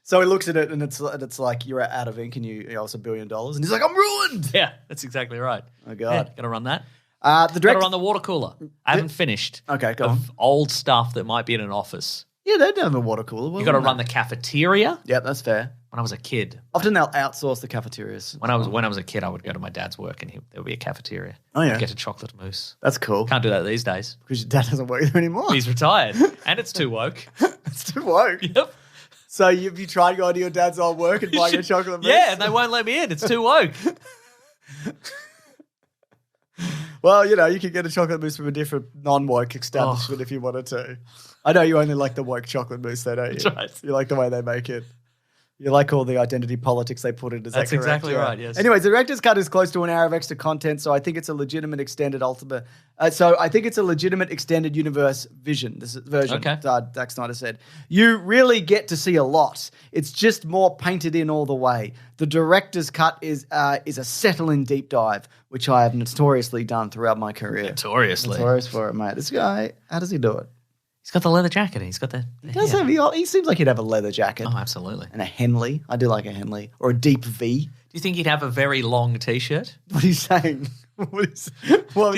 So he looks at it and it's like you're out of ink and you owe us $1 billion, and he's like, "I'm ruined." Yeah, that's exactly right. Oh God, Got to run that. The Got to run the water cooler. I haven't finished. Okay, go of old stuff that might be in an office. Yeah, they'd have a water cooler. You got to run the cafeteria. Yeah, that's fair. When I was a kid, Often they'll outsource the cafeterias. when I was a kid, I would go to my dad's work and there would be a cafeteria. Oh, yeah. I'd get a chocolate mousse. That's cool. Can't do that these days. Because your dad doesn't work there anymore. He's retired and it's too woke. It's too woke. Yep. So have you tried going to your dad's old work and buying a chocolate mousse? Yeah, and they won't let me in. It's too woke. Well, you could get a chocolate mousse from a different non-woke establishment if you wanted to. I know you only like the woke chocolate mousse, though, don't you? That's right. You like the way they make it. You like all the identity politics they put in. That's exactly right, yes. Anyways, the director's cut is close to an hour of extra content, so I think it's a legitimate extended extended universe version. Okay. Zack Snyder said. You really get to see a lot. It's just more painted in all the way. The director's cut is a settle-in deep dive, which I have notoriously done throughout my career. Notoriously. Notorious for it, mate. This guy, how does he do it? He's got the leather jacket. He's got the... He seems like he'd have a leather jacket. Oh, absolutely. And a Henley. I do like a Henley. Or a deep V. Do you think he'd have a very long T-shirt? What are you saying? Do you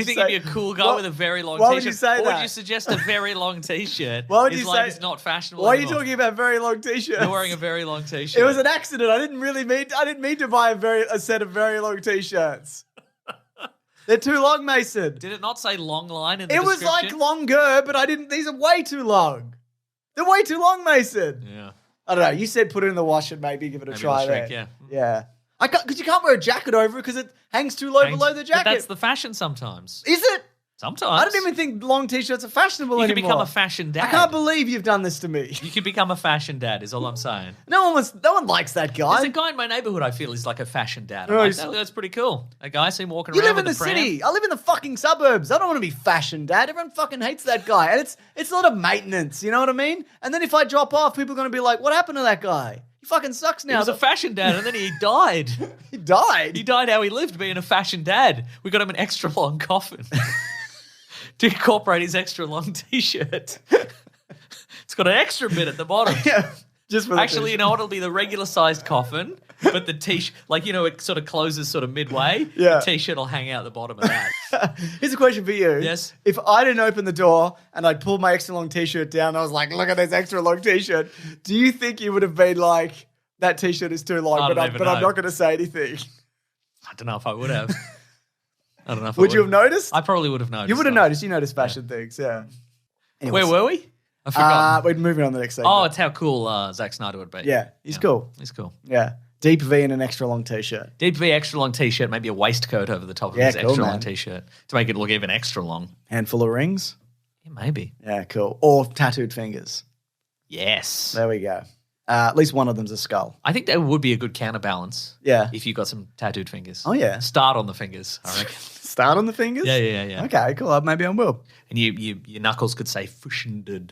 think he'd be a cool guy with a very long T-shirt? Why would you say or that? would you suggest a very long T-shirt? Why would you say it's not fashionable Why are you anymore? talking about very long T-shirts? You're wearing a very long T-shirt. It was an accident. I didn't mean to buy a set of very long T-shirts. They're too long, Mason. Did it not say long line in the It was description? like longer, but these are way too long. They're way too long, Mason. Yeah. I don't know. You said put it in the wash and maybe give it a Maybe try it'll there. shrink, Yeah. Because you can't wear a jacket over it because it hangs too low below the jacket. But that's the fashion sometimes. Is it? Sometimes. I don't even think long T-shirts are fashionable You anymore. could become a fashion dad. I can't believe you've done this to me. You could become a fashion dad is all I'm saying. No one likes that guy. There's a guy in my neighborhood I feel is like a fashion dad. I'm Oh, like, he's- that's pretty cool. A guy I see him walking You around live in with the a pram. city. I live in the fucking suburbs. I don't want to be fashion dad. Everyone fucking hates that guy. And it's a lot of maintenance, you know what I mean? And then if I drop off, people are going to be like, what happened to that guy? He fucking sucks He now. was a fashion dad, and then he died. He died. He died how he lived, being a fashion dad. We got him an extra long coffin to incorporate his extra long T-shirt. It's got an extra bit at the bottom. Yeah. Just for the Actually, you know what? It'll be the regular sized coffin, but the T-shirt, like, you know, it sort of closes sort of midway. Yeah. The T-shirt will hang out the bottom of that. Here's a question for you. Yes. If I didn't open the door and I'd pulled my extra long T-shirt down, and I was like, look at this extra long T-shirt, do you think you would have been like, that T-shirt is too long, I but don't I'm even not know. going to say anything? I don't know if I would have. I don't know if I Would you have noticed? I probably would have noticed. You would have though. noticed. You noticed fashion things, yeah. Anyways. Where were we? I forgot. We're moving on to the next segment. Oh, it's how cool Zack Snyder would be. Yeah, he's cool. He's cool. Yeah. Deep V and an extra long T-shirt. Deep V extra long T-shirt, maybe a waistcoat over the top of Yeah, his cool, extra man. long T-shirt to make it look even extra long. Handful of rings. Yeah, maybe. Yeah, cool. Or tattooed fingers. Yes. There we go. At least one of them's a skull. I think that would be a good counterbalance. Yeah. If you got some tattooed fingers. Oh, yeah. Start on the fingers, I reckon. Start on the fingers? Yeah. Okay, cool. Maybe I will. And your knuckles could say Fishendad,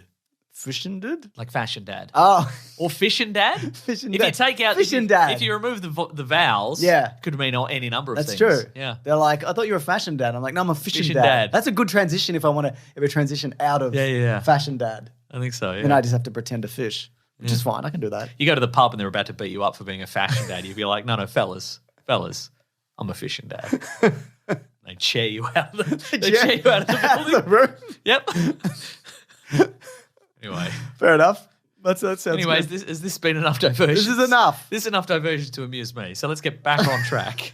Fishin' dad? like fashion dad. Oh. Or fishin' dad. Fishin' If dad. you take out Fishin' dad. If you remove the vowels, Yeah. could mean any number of That's things. true. Yeah. They're like, I thought you were a fashion dad. I'm like, no, I'm a fishin' Fishin' dad. dad. That's a good transition if I want to ever transition out of Yeah. fashion dad. I think so. Yeah. Then I just have to pretend to fish, which is fine. I can do that. You go to the pub and they're about to beat you up for being a fashion dad. You'd be like, no, fellas, I'm a fishing dad. They cheer you out. They cheer you out of the building. room. Yep. Anyway, Fair enough. That sounds anyways, good. has this been enough diversion? This is enough. This is enough diversion to amuse me. So let's get back on track.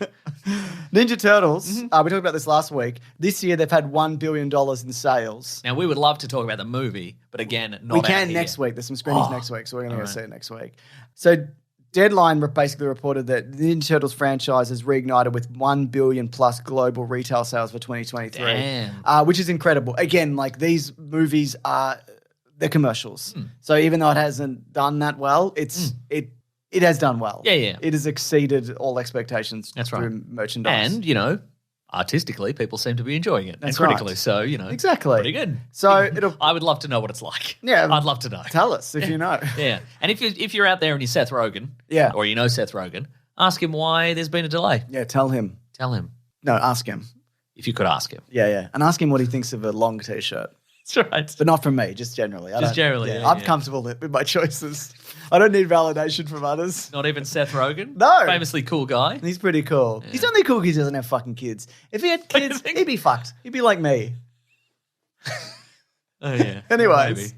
Ninja Turtles, Mm-hmm. we talked about this last week. This year they've had $1 billion in sales. Now, we would love to talk about the movie, but again, not We out can here. next week. There's some screenings Oh, next week, so we're going to go alright. see it next week. So Deadline basically reported that the Ninja Turtles franchise has reignited with 1 billion plus global retail sales for 2023, Damn. which is incredible. Again, like these movies they're commercials. So even though it hasn't done that well, it has done well. Yeah. It has exceeded all expectations That's right. through merchandise. And, artistically, people seem to be enjoying it. That's and critically, right. so, Exactly. pretty good. So it'll I would love to know what it's like. Yeah. I'd love to know. tell us if you know. Yeah. And if you're out there and you're Seth Rogen, Yeah. or you know Seth Rogen, ask him why there's been a delay. Yeah, tell him. Tell him. No, ask him. If you could ask him. Yeah. And ask him what he thinks of a long T-shirt. That's right. But not from me, just generally. Generally, yeah, I'm yeah. comfortable with my choices. I don't need validation from others. Not even Seth Rogen? No. Famously cool guy. He's pretty cool. He's only cool because he doesn't have fucking kids. If he had kids, think? he'd be fucked. He'd be like me. Oh, yeah. Anyways. Maybe.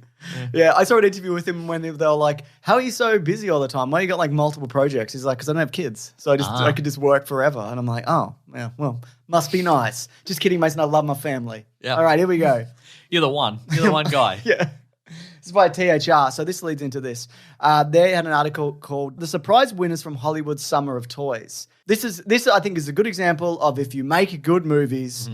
Yeah, I saw an interview with him when they were like, how are you so busy all the time? Why you got like multiple projects? He's like, because I don't have kids. So I could just work forever. And I'm like, oh, yeah, well, must be nice. Just kidding, Mason. I love my family. Yeah. All right, here we go. You're the one. You're the one guy. Yeah. This is by THR, so this leads into this. They had an article called "The Surprise Winners from Hollywood's Summer of Toys." This I think is a good example of if you make good movies,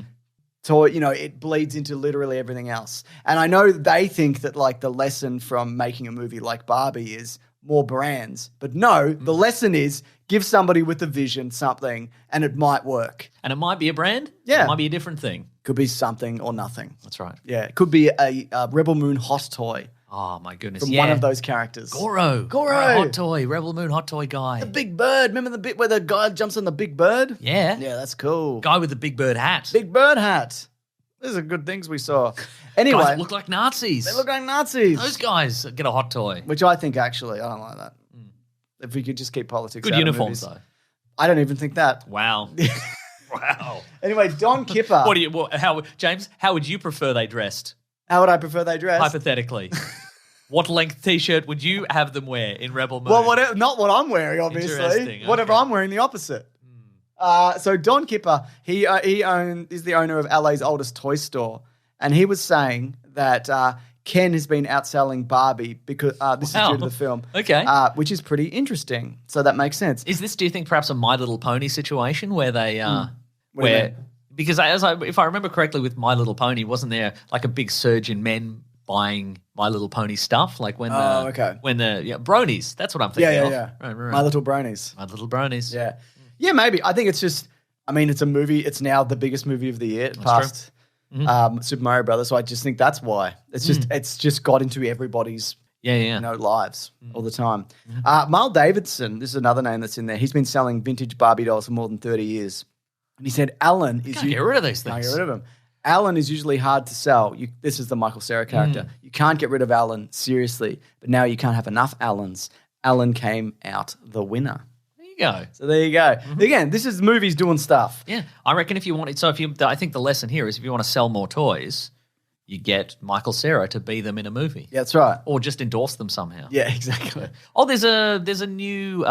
it bleeds into literally everything else. And I know they think that like the lesson from making a movie like Barbie is more brands, but no, the lesson is give somebody with a vision something, and it might work. And it might be a brand. Yeah. It might be a different thing. Could be something or nothing. That's right. Yeah, it could be a Rebel Moon hot toy Oh, my goodness. from one of those characters. Goro. Hot toy. Rebel Moon hot toy guy. The big bird. Remember the bit where the guy jumps on the big bird? Yeah. Yeah, that's cool. Guy with the big bird hat. Big bird hat. These are good things we saw. Anyway, Guys that look like Nazis. they look like Nazis. Those guys get a hot toy. Which I think actually, I don't like that. If we could just keep politics Good out of uniforms, movies. though. I don't even think that. Wow. Wow. Anyway, Don Kipper. James, how would you prefer they dressed? How would I prefer they dress? Hypothetically. What length T-shirt would you have them wear in Rebel Moon? Well, not what I'm wearing, obviously. Interesting, Whatever okay. I'm wearing, the opposite. So Don Kipper, is the owner of LA's oldest toy store, and he was saying that Ken has been outselling Barbie because this is due to the film. Okay. Which is pretty interesting. So that makes sense. Is this, do you think, perhaps a My Little Pony situation where they, What do you mean? because if I remember correctly with My Little Pony, wasn't there like a big surge in men buying My Little Pony stuff? Like when bronies, that's what I'm thinking of. Yeah. Right. My Little Bronies. My Little Bronies. Yeah. Yeah, maybe. I think it's just, it's a movie. It's now the biggest movie of the year. It passed Super Mario Brothers. So I just think that's why. It's just got into everybody's Yeah. lives all the time. Marl Davidson, this is another name that's in there. He's been selling vintage Barbie dolls for more than 30 years. And he said, Alan is... Can't get rid of these Can't things. get rid of them. Alan is usually hard to sell. This is the Michael Cera character. You can't get rid of Alan, seriously. But now you can't have enough Alans. Alan came out the winner. There you go. So there you go. Again, this is movies doing stuff. Yeah, I reckon if you want it, I think the lesson here is if you want to sell more toys, you get Michael Cera to be them in a movie. Yeah, that's right. Or just endorse them somehow. Yeah, exactly. Oh, there's a new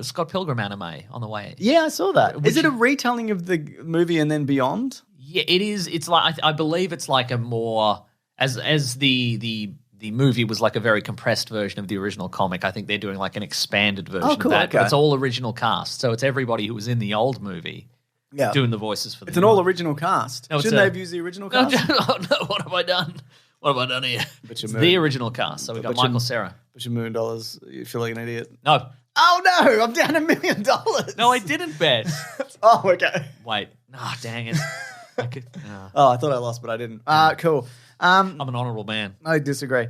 Scott Pilgrim anime on the way. Yeah, I saw that. Is it a retelling of the movie and then beyond? Yeah, it is. It's like I believe it's like a more as the movie was like a very compressed version of the original comic. I think they're doing like an expanded version of that. Okay. But it's all original cast, so it's everybody who was in the old movie doing the voices for the It's an all original cast. No, Shouldn't they have used the original cast? No, what have I done? What have I done here? It's the original cast. So we got Michael Cera. Put your $1 million, you feel like an idiot. No. Oh no, I'm down $1 million. No, I didn't bet. Oh, okay. Wait. Oh, dang it. I thought I lost, but I didn't. Cool. I'm an honourable man. I disagree.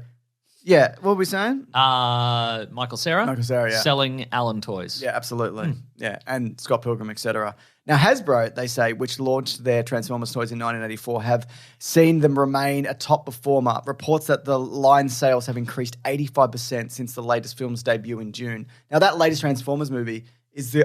Yeah, what were we saying? Michael Cera. Michael Cera, yeah. Selling Allen toys. Yeah, absolutely. Yeah, and Scott Pilgrim, etc. Now, Hasbro, they say, which launched their Transformers toys in 1984, have seen them remain a top performer. Reports that the line sales have increased 85% since the latest film's debut in June. Now, that latest Transformers movie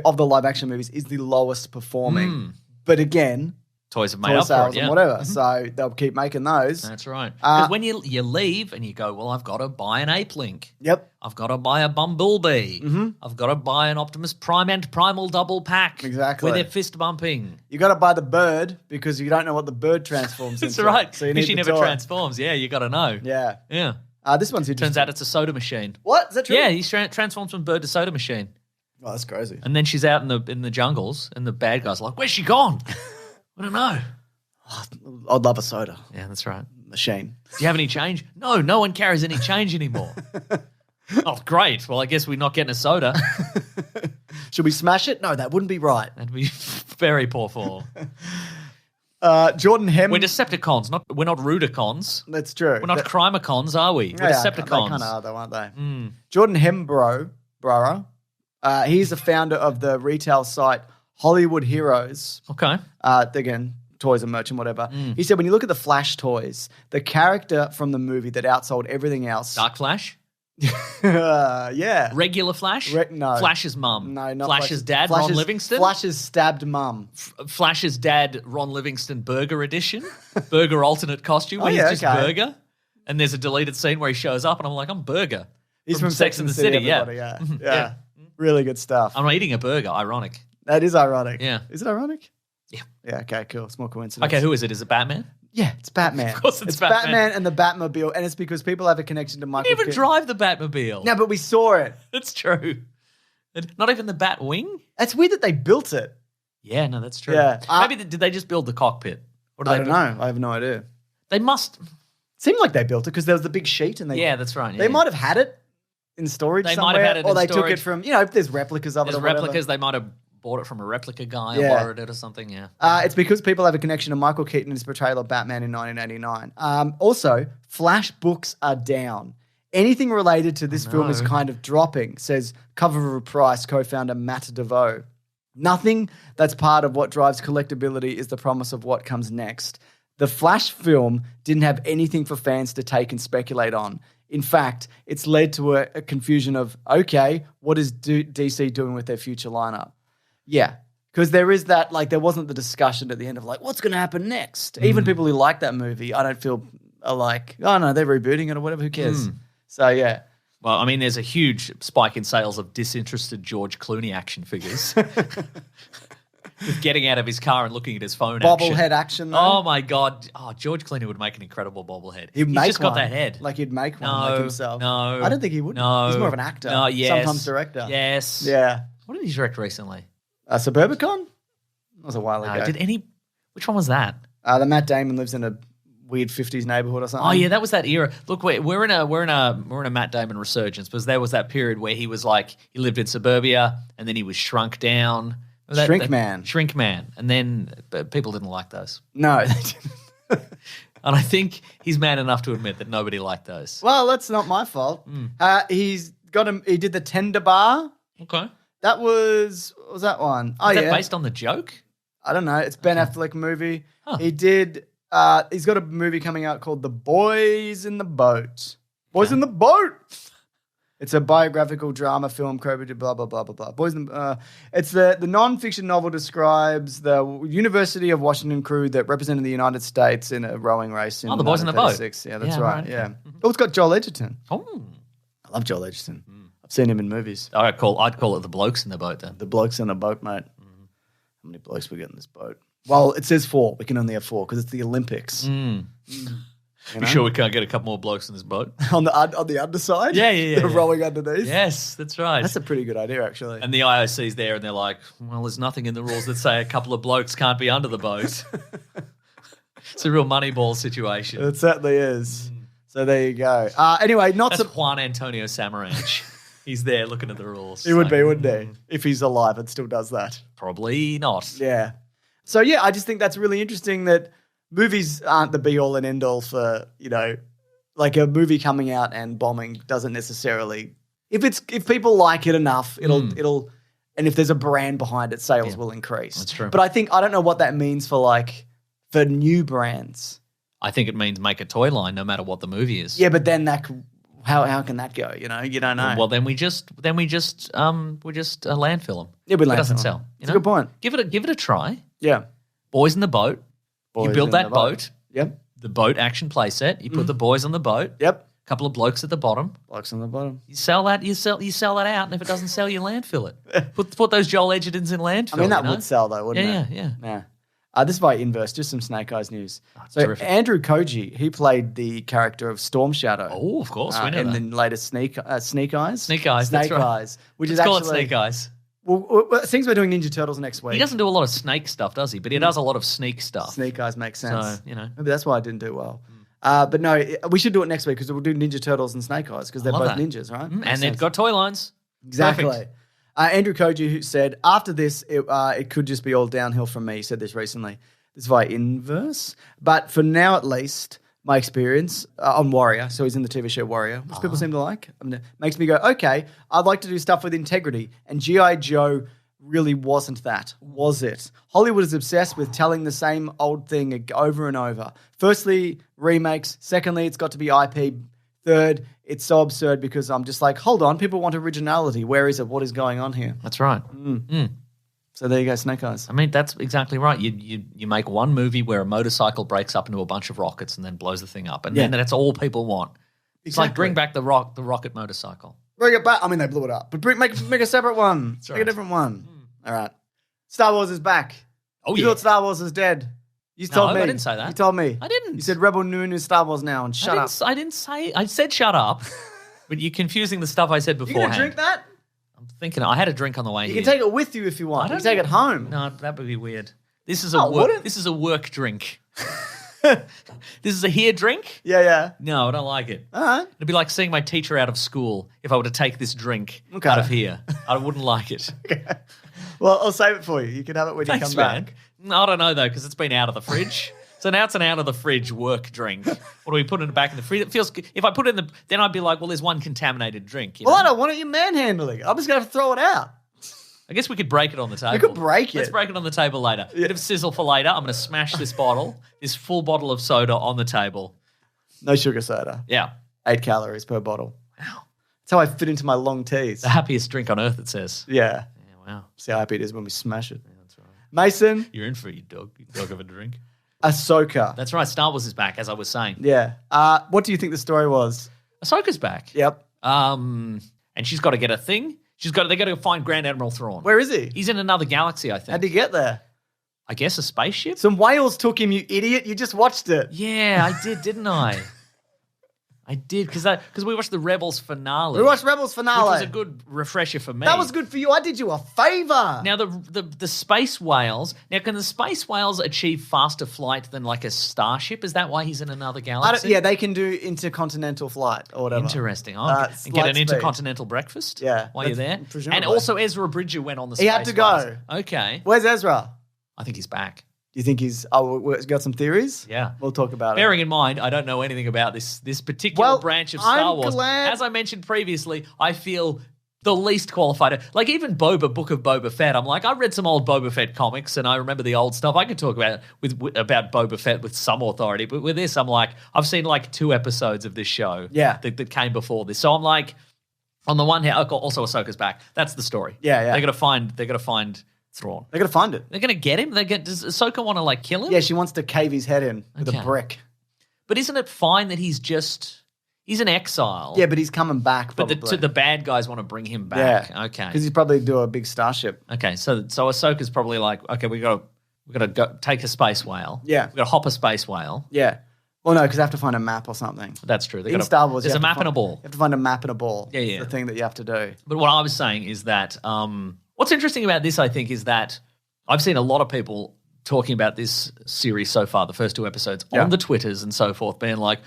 of the live-action movies is the lowest performing. But again... Toys have made up for sales it, yeah. and whatever. So they'll keep making those. That's right. Because when you leave and you go, well, I've got to buy an Ape Link. Yep. I've got to buy a Bumblebee. I've got to buy an Optimus Prime and Primal double pack. Exactly. Where they're fist bumping. You got to buy the bird because you don't know what the bird transforms That's into. right. So you Because need she the never toy. transforms. Yeah, you got to know. Yeah. Yeah. This one's interesting. Turns out it's a soda machine. What? Is that true? Yeah, he transforms from bird to soda machine. Oh, that's crazy. And then she's out in the jungles and the bad guy's like, where's she gone? I don't know. I'd love a soda Yeah, that's right. machine. Do you have any change? No one carries any change anymore. Oh, great. Well, I guess we're not getting a soda. Should we smash it? No, that wouldn't be right. That'd be very poor form. Jordan Hem. We're Decepticons, we're not Rudicons. That's true. We're not Crimacons, are we? We're Decepticons. They kind of are, though, aren't they? Jordan Hembrough, he's the founder of the retail site Hollywood Heroes. Okay. Again, toys and merch and whatever. He said when you look at the Flash toys, the character from the movie that outsold everything else. Dark Flash? Yeah. Regular Flash? No. Flash's mum? No, not Flash's dad, Ron Livingston? Flash's stabbed mum. Flash's dad, Ron Livingston Burger Edition? Burger alternate costume where yeah, he's just Burger? And there's a deleted scene where he shows up and I'm like, I'm Burger. He's from Sex and the City, yeah. everybody, yeah. Really good stuff. I'm eating a burger, ironic. That is ironic. Yeah. Is it ironic? Yeah. Yeah, okay, cool. Small coincidence. Okay, who is it? Is it Batman? Yeah, it's Batman. Of course it's Batman and the Batmobile, and it's because people have a connection to Michael Didn't even Keaton. drive the Batmobile. No, but we saw it. That's true. Not even the Batwing? It's weird that they built it. Yeah, no, that's true. Yeah. Maybe did they just build the cockpit? Or did I they don't know. I have no idea. They must. Seemed like they built it because there was the big sheet, and Yeah, that's right. they might have had it in storage They somewhere, might have had it or in they took storage. it from. If there's replicas of it. There's or whatever. replicas. They might have bought it from a replica guy Yeah. or borrowed it or something. Yeah. It's because people have a connection to Michael Keaton and his portrayal of Batman in 1989. Also, Flash books are down. Anything related to this film is kind of dropping, says Cover of Price co-founder Matt DeVoe. Nothing that's part of what drives collectability is the promise of what comes next. The Flash film didn't have anything for fans to take and speculate on. In fact, it's led to a confusion of, okay, what is DC doing with their future lineup? Yeah, because there is that, there wasn't the discussion at the end of, what's going to happen next? Even people who like that movie, I don't feel are like, oh, no, they're rebooting it or whatever, who cares? So, yeah. Well, I mean, there's a huge spike in sales of disinterested George Clooney action figures. With getting out of his car and looking at his phone Bobblehead action, though. Oh, my God. Oh, George Clooney would make an incredible bobblehead. He'd He's make just got one. that head. He'd make one No, like himself. no. I don't think he would. No. He's more of an actor. No, yes. Sometimes director. Yes. Yeah. What did he direct recently? Suburbicon? That was a while ago. Which one was that? The Matt Damon lives in a weird 50s neighborhood or something. Oh yeah, that was that era. Look, we're in a Matt Damon resurgence because there was that period where he was he lived in suburbia and then he was shrunk down. Shrink Man. Shrink Man. And then people didn't like those. No, they didn't. And I think he's man enough to admit that nobody liked those. Well, that's not my fault. He did the Tender Bar. Okay. That was, what was that one? Oh, Is yeah. that based on the joke? I don't know. It's Ben Affleck movie. Huh. He did, he's got a movie coming out called The Boys in the Boat. Boys in the Boat. It's a biographical drama film, blah, blah, blah, blah, blah. It's the non-fiction novel describes the University of Washington crew that represented the United States in a rowing race in The Boys in the Boat. 1936. Yeah, that's Yeah, right. right, Yeah. okay. Oh, it's got Joel Edgerton. Oh. I love Joel Edgerton. I've seen him in movies. I'd call it the blokes in the boat then. The blokes in a boat, mate. How many blokes we get in this boat? Well, it says 4. We can only have 4 because it's the Olympics. You sure we can't get a couple more blokes in this boat? on the underside? Yeah. They're rowing underneath? Yes, that's right. That's a pretty good idea, actually. And the IOC's there and they're like, well, there's nothing in the rules that say a couple of blokes can't be under the boat. It's a real Moneyball situation. It certainly is. So there you go. Anyway, That's Juan Antonio Samaranch. He's there looking at the rules. He would be, wouldn't he? If he's alive and still does that. Probably not. Yeah. So, yeah, I just think that's really interesting that movies aren't the be-all and end-all for, like a movie coming out and bombing doesn't necessarily... If people like it enough, it'll and if there's a brand behind it, sales will increase. That's true. But I don't know what that means for new brands. I think it means make a toy line no matter what the movie is. Yeah, but then how can that go? You don't know. Well, then we just landfill them. Yeah, we It landfill doesn't 'em. sell. It's a good point. Give it a try. Yeah. Boys in the boat. Boys you build in that the boat. Yep. The boat action playset. You put the boys on the boat. Yep. A couple of blokes at the bottom. Blokes on the bottom. You sell that. You sell that out, and if it doesn't sell, you landfill it. Put those Joel Edgertons in landfill. I mean, that you know? would sell though, wouldn't it? Yeah. This is by Inverse, just some Snake Eyes news. So terrific. Andrew Koji, he played the character of Storm Shadow. Oh, of course, we know in that. the latest Sneak Eyes. Snake Eyes, Snake that's right. Eyes, which Let's is call actually it Snake Eyes. Well, it seems we're doing Ninja Turtles next week. He doesn't do a lot of snake stuff, does he? But he does a lot of sneak stuff. Snake Eyes makes sense. So, Maybe that's why I didn't do well. But no, we should do it next week because we'll do Ninja Turtles and Snake Eyes because they're love both that. ninjas, right? Makes And they've sense. got toy lines. Exactly. Perfect. Andrew Koji, who said, after this, it could just be all downhill from me. He said this recently. This is via Inverse. But for now, at least, my experience on Warrior, so he's in the TV show Warrior, which people seem to like, makes me go, okay, I'd like to do stuff with integrity. And G.I. Joe really wasn't that, was it? Hollywood is obsessed with telling the same old thing over and over. Firstly, remakes. Secondly, it's got to be IP. Third, it's so absurd because I'm just like, hold on, people want originality. Where is it? What is going on here? That's right. So there you go, Snake Eyes. I mean, that's exactly right. You make one movie where a motorcycle breaks up into a bunch of rockets and then blows the thing up, and then that's all people want. It's like bring back the rocket motorcycle. Bring it back. I mean, they blew it up, but make a separate one. Make a different one. All right. Star Wars is back. Oh, you yeah. thought Star Wars is dead. You told me. I didn't say that. You told me. I didn't. You said Rebel Noon is Star Wars now, and shut up. I didn't say. I said shut up, but you're confusing the stuff I said You beforehand. gonna drink that? I'm thinking. I had a drink on the way You here. can take it with you if you want. You can take it home. No, that would be weird. This is would it? This is a work drink. This is a here drink. Yeah. No, I don't like it. All right. It'd be like seeing my teacher out of school if I were to take this drink Okay. out of here. I wouldn't like it. Well, I'll save it for you. You can have it when Thanks, you come man. back. No, I don't know, though, because it's been out of the fridge. So now it's an out of the fridge work drink. What do we put it back in the fridge? It feels. If I put it in the, then I'd be like, well, there's one contaminated drink. You Well, know? I don't want it. You're manhandling. I'm just going to throw it out. I guess we could break it on the table. could break Let's it. break it on the table later. Bit of sizzle for later. I'm going to smash this bottle, this full bottle of soda on the table. No sugar soda. Yeah. 8 calories per bottle. Wow. That's how I fit into my long teas. The happiest drink on earth, it says. Yeah. Yeah, wow. See how happy it is when we smash it. That's right. Mason, You're in for it, you dog of a drink. Ahsoka. That's right. Star Wars is back, as I was saying. Yeah. What do you think the story was? Ahsoka's back. Yep. And she's got to get a thing. They got to find Grand Admiral Thrawn. Where is he? He's in another galaxy, I think. How'd he get there? I guess a spaceship? Some whales took him, you idiot. You just watched it. Yeah, I did, didn't I? I did, because we watched the Rebels finale. We watched Rebels finale. Which was a good refresher for me. That was good for you. I did you a favor. Now, the space whales, can the space whales achieve faster flight than like a starship? Is that why he's in another galaxy? They can do intercontinental flight or whatever. Interesting. Oh, Light and get an speed. intercontinental breakfast Yeah, while you're there. presumably. And also Ezra Bridger went on the space He had to go. whales. Okay. Where's Ezra? I think he's back. Do you think he's? Oh, we've got some theories. Yeah. We'll talk about it. Bearing in mind, I don't know anything about this particular branch of Star I'm Wars. glad- As I mentioned previously, I feel the least qualified. Like even Book of Boba Fett, I'm like, I read some old Boba Fett comics and I remember the old stuff. I could talk about Boba Fett with some authority, but with this, I'm like, I've seen like 2 episodes of this show that came before this. So I'm like, on the one hand, also Ahsoka's back. That's the story. Yeah. They're gonna find Thrawn. They're gonna find it. They're gonna get him. Does Ahsoka want to like kill him? Yeah, she wants to cave his head in with a brick. But isn't it fine that he's in exile? Yeah, but he's coming back. But Probably. the bad guys want to bring him back. Yeah. Okay. Because he's probably do a big starship. Okay. So Ahsoka's probably like, okay, we got to go take a space whale. Yeah. We got to hop a space whale. Yeah. Well, no, because they have to find a map or something. That's true. In Star Wars, there's a map and a ball. You have to find a map and a ball. Yeah. It's the thing that you have to do. But what I was saying is that what's interesting about this, I think, is that I've seen a lot of people talking about this series so far, the first 2 episodes, on the Twitters and so forth, being like,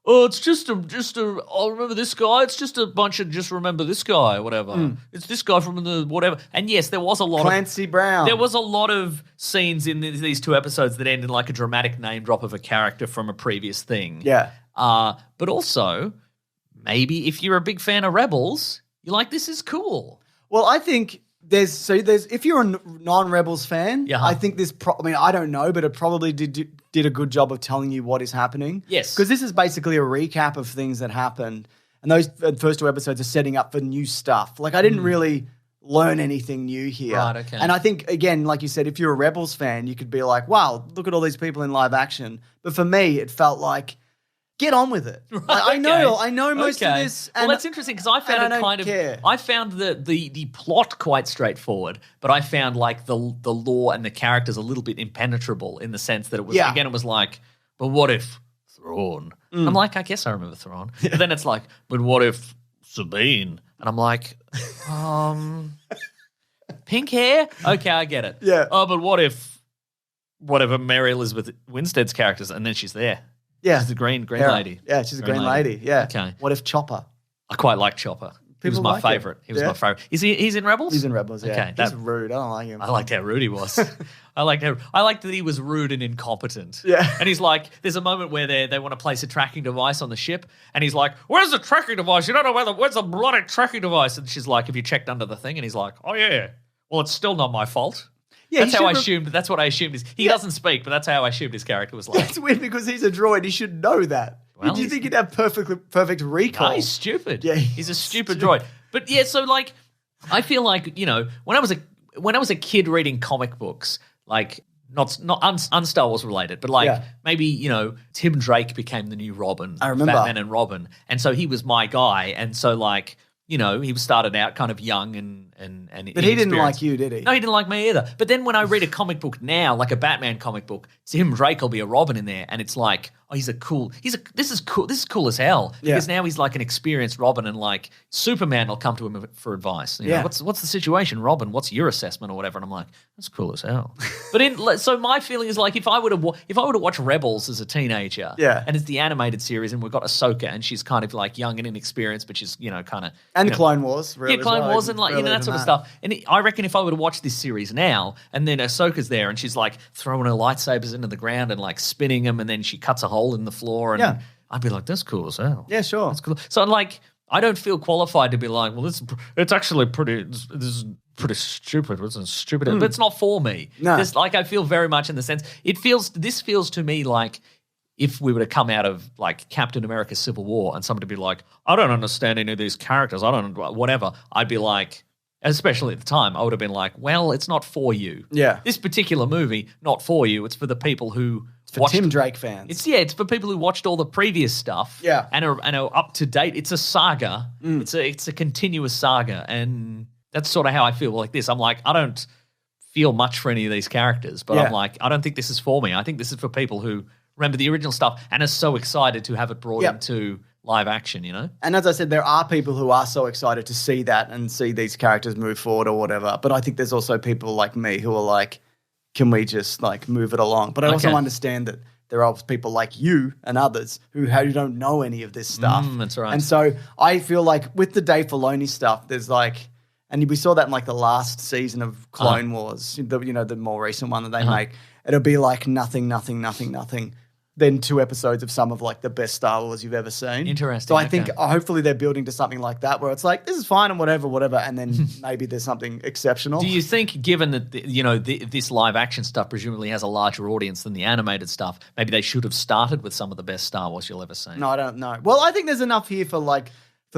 oh, it's just a, oh, remember this guy? It's just a bunch of just remember this guy, whatever. It's this guy from the whatever. And yes, there was a lot Clancy Brown. There was a lot of scenes in these 2 episodes that end in like a dramatic name drop of a character from a previous thing. Yeah. But also, maybe if you're a big fan of Rebels, you're like, this is cool. Well, I think there's if you're a non-Rebels fan, I think this. I don't know, but it probably did a good job of telling you what is happening. Yes, because this is basically a recap of things that happened, and those first 2 episodes are setting up for new stuff. Like I didn't really learn anything new here, right? Okay, and I think again, like you said, if you're a Rebels fan, you could be like, "Wow, look at all these people in live action." But for me, it felt like, get on with it. Right, Like, I know most of this. Well, that's interesting because I found it kind of. Care. I found the plot quite straightforward, but I found like the lore and the characters a little bit impenetrable in the sense that it was again it was like, but what if Thrawn? I'm like, I guess I remember Thrawn. But then it's like, but what if Sabine? And I'm like, pink hair? Okay, I get it. Yeah. Oh, but what if whatever Mary Elizabeth Winstead's characters, and then she's there. Yeah. She's the green lady. Yeah, she's a green lady. Yeah. Okay. What if Chopper? I quite like Chopper. He was People my like favorite. him. He was Yeah. my favorite. He's in Rebels? He's in Rebels, yeah. Okay. He's rude. I don't like him. I liked how rude he was. I liked that he was rude and incompetent. Yeah. And he's like, there's a moment where they want to place a tracking device on the ship, and he's like, where's the tracking device? You don't know where's the bloody tracking device? And she's like, have you checked under the thing? And he's like, oh yeah. Well, it's still not my fault. Yeah, that's how I assumed. That's what I assumed. He doesn't speak, but that's how I assumed his character was like. It's weird because he's a droid. He should know that. Well, Do you think he'd have perfect recall? No, he's stupid. Yeah, he's a stupid droid. But yeah, so like, I feel like when I was a kid reading comic books, like not un-Star Wars related, but like maybe Tim Drake became the new Robin. I remember Batman and Robin, and so he was my guy, and so like. He started out kind of young and But he didn't like you, did he? No, he didn't like me either. But then when I read a comic book now, like a Batman comic book, Tim Drake will be a Robin in there, and it's like, oh, this is cool as hell. Yeah. Because now he's like an experienced Robin, and like Superman will come to him for advice. You know, what's the situation, Robin? What's your assessment or whatever? And I'm like, that's cool as hell. But so my feeling is like if I were to watch Rebels as a teenager, and it's the animated series, and we've got Ahsoka, and she's kind of like young and inexperienced, but she's kind of and Clone Wars, really, Clone Wars, and like that sort of stuff. And I reckon if I were to watch this series now, and then Ahsoka's there, and she's like throwing her lightsabers into the ground and like spinning them, and then she cuts a hole in the floor, and I'd be like, that's cool as hell. Yeah, sure, that's cool. So like, I don't feel qualified to be like, well, it's actually this is pretty stupid. It's stupid, but it's not for me. No, I feel very much in the sense this feels to me like. If we were to come out of like Captain America Civil War and somebody be like, I don't understand any of these characters, I don't whatever, I'd be like, especially at the time, I would have been like, well, it's not for you. Yeah. This particular movie, not for you. It's for the people who watched Tim Drake fans. It's for people who watched all the previous stuff. Yeah. And are up to date. It's a saga. It's a continuous saga. And that's sort of how I feel like this. I'm like, I don't feel much for any of these characters, but I'm like, I don't think this is for me. I think this is for people who remember the original stuff and are so excited to have it brought into live action, And as I said, there are people who are so excited to see that and see these characters move forward or whatever. But I think there's also people like me who are like, can we just like move it along? But I also understand that there are people like you and others who don't know any of this stuff. That's right. And so I feel like with the Dave Filoni stuff, there's like, and we saw that in like the last season of Clone Wars, the more recent one that they make. it'll be like nothing. Then 2 episodes of some of like the best Star Wars you've ever seen. Interesting, So I okay. think hopefully they're building to something like that where it's like, this is fine and whatever, and then maybe there's something exceptional. Do you think, given that this live action stuff presumably has a larger audience than the animated stuff, maybe they should have started with some of the best Star Wars you'll ever see? No, I don't know. Well, I think there's enough here for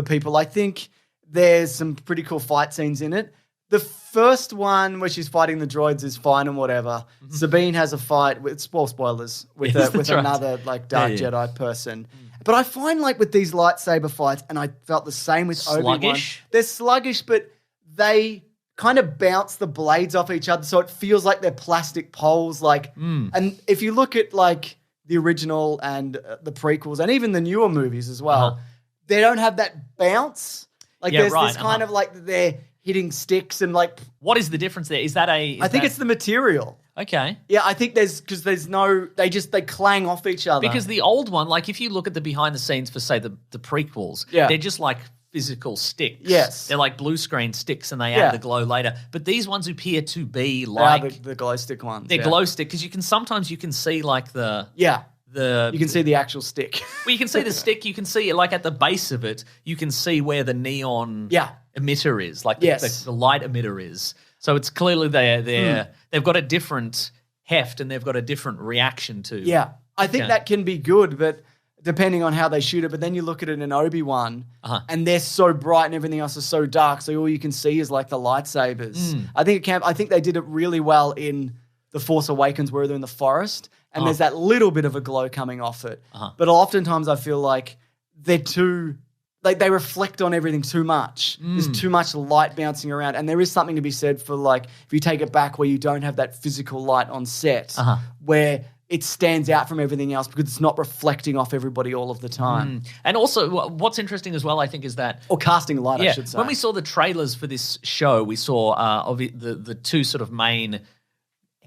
people. I think there's some pretty cool fight scenes in it. The first one where she's fighting the droids is fine and whatever. Sabine has a fight with spoilers with Yes, that's right. another like dark Jedi person. But I find like with these lightsaber fights, and I felt the same with Obi-Wan. Sluggish? They're sluggish, but they kind of bounce the blades off each other, so it feels like they're plastic poles. And if you look at like the original and the prequels, and even the newer movies as well, they don't have that bounce. Like Yeah, there's right, this kind of like they're hitting sticks and like. What is the difference there? Is that I think it's the material. Okay. Yeah, I think there's no. They clang off each other. Because the old one, like if you look at the behind the scenes for, say, the prequels, Yeah. they're just like physical sticks. Yes. They're like blue screen sticks and they Yeah. add the glow later. But these ones appear to be They are like, the glow stick ones. they're glow stick because sometimes you can see like Yeah, the you can see the actual stick. well, you can see the stick, you can see like at the base of it, you can see where the neon Yeah. emitter is, like Yes. the light emitter is. So it's clearly they've got a different heft and they've got a different reaction to. Yeah, I think Yeah. that can be good, but depending on how they shoot it. But then you look at it in Obi-Wan, and they're so bright and everything else is so dark, so all you can see is like the lightsabers. I think they did it really well in The Force Awakens, where they're in the forest, and there's that little bit of a glow coming off it. But oftentimes I feel like they're too. Like they reflect on everything too much. There's too much light bouncing around. And there is something to be said for like, if you take it back where you don't have that physical light on set, where it stands out from everything else because it's not reflecting off everybody all of the time. And also what's interesting as well, I think, is that Or casting light, I should say. when we saw the trailers for this show, we saw the two sort of main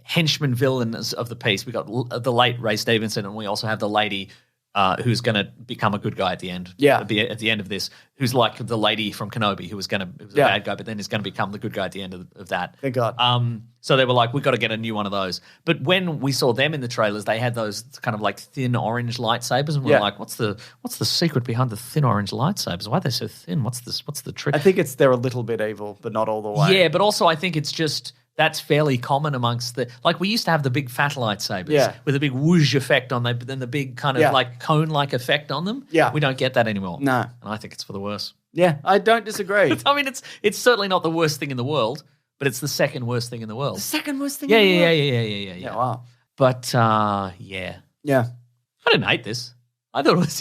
henchman villains of the piece. We got the late Ray Stevenson, and we also have the lady who's going to become a good guy at the end. Yeah. At the end of this, who's like the lady from Kenobi, who was a bad guy, but then is going to become the good guy at the end of that. Thank God. So they were like, we've got to get a new one of those. But when we saw them in the trailers, they had those kind of like thin orange lightsabers, and we were like, what's the secret behind the thin orange lightsabers? Why are they so thin? What's the trick? I think they're a little bit evil, but not all the way. Yeah, but also I think it's just that's fairly common amongst like we used to have the big fat lightsabers with a big whoosh effect on them, but then the big kind of like cone-like effect on them. Yeah. We don't get that anymore. No. And I think it's for the worse. Yeah, I don't disagree. I mean, it's certainly not the worst thing in the world, but it's the second worst thing in the world. The second worst thing Yeah, in the world. yeah. Yeah, wow. But Yeah. I didn't hate this. I thought it was,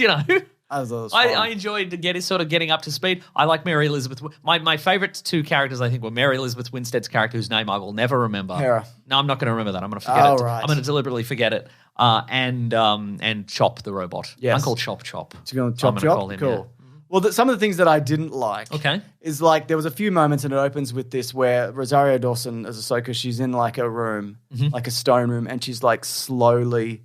I was fun. I enjoyed getting up to speed. I like Mary Elizabeth. My favorite two characters, I think, were Mary Elizabeth Winstead's character, whose name I will never remember. Hera. No, I'm not going to remember that. I'm going to forget Oh, it. right. I'm going to deliberately forget it. And Chop the robot. Yes. Uncle Chop. So you're going I'm gonna chop. call him, Cool. yeah. Well, some of the things that I didn't like is like there was a few moments, and it opens with this where Rosario Dawson as Ahsoka, she's in like a room, like a stone room, and she's like slowly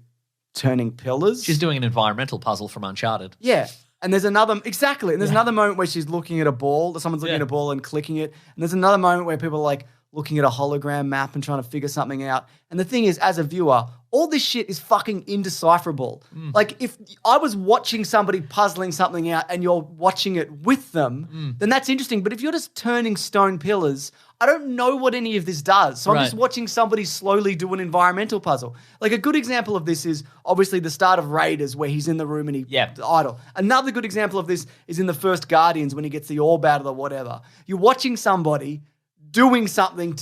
turning pillars. She's doing an environmental puzzle from Uncharted. Yeah. And there's another, exactly. And there's another moment where she's looking at a ball, someone's looking at a ball and clicking it. And there's another moment where people are like looking at a hologram map and trying to figure something out. And the thing is, as a viewer, all this shit is fucking indecipherable. Like, if I was watching somebody puzzling something out and you're watching it with them, then that's interesting. But if you're just turning stone pillars, I don't know what any of this does. So I'm just watching somebody slowly do an environmental puzzle. Like, a good example of this is obviously the start of Raiders, where he's in the room and he's idle. Another good example of this is in the first Guardians, when he gets the orb out of the whatever. You're watching somebody doing something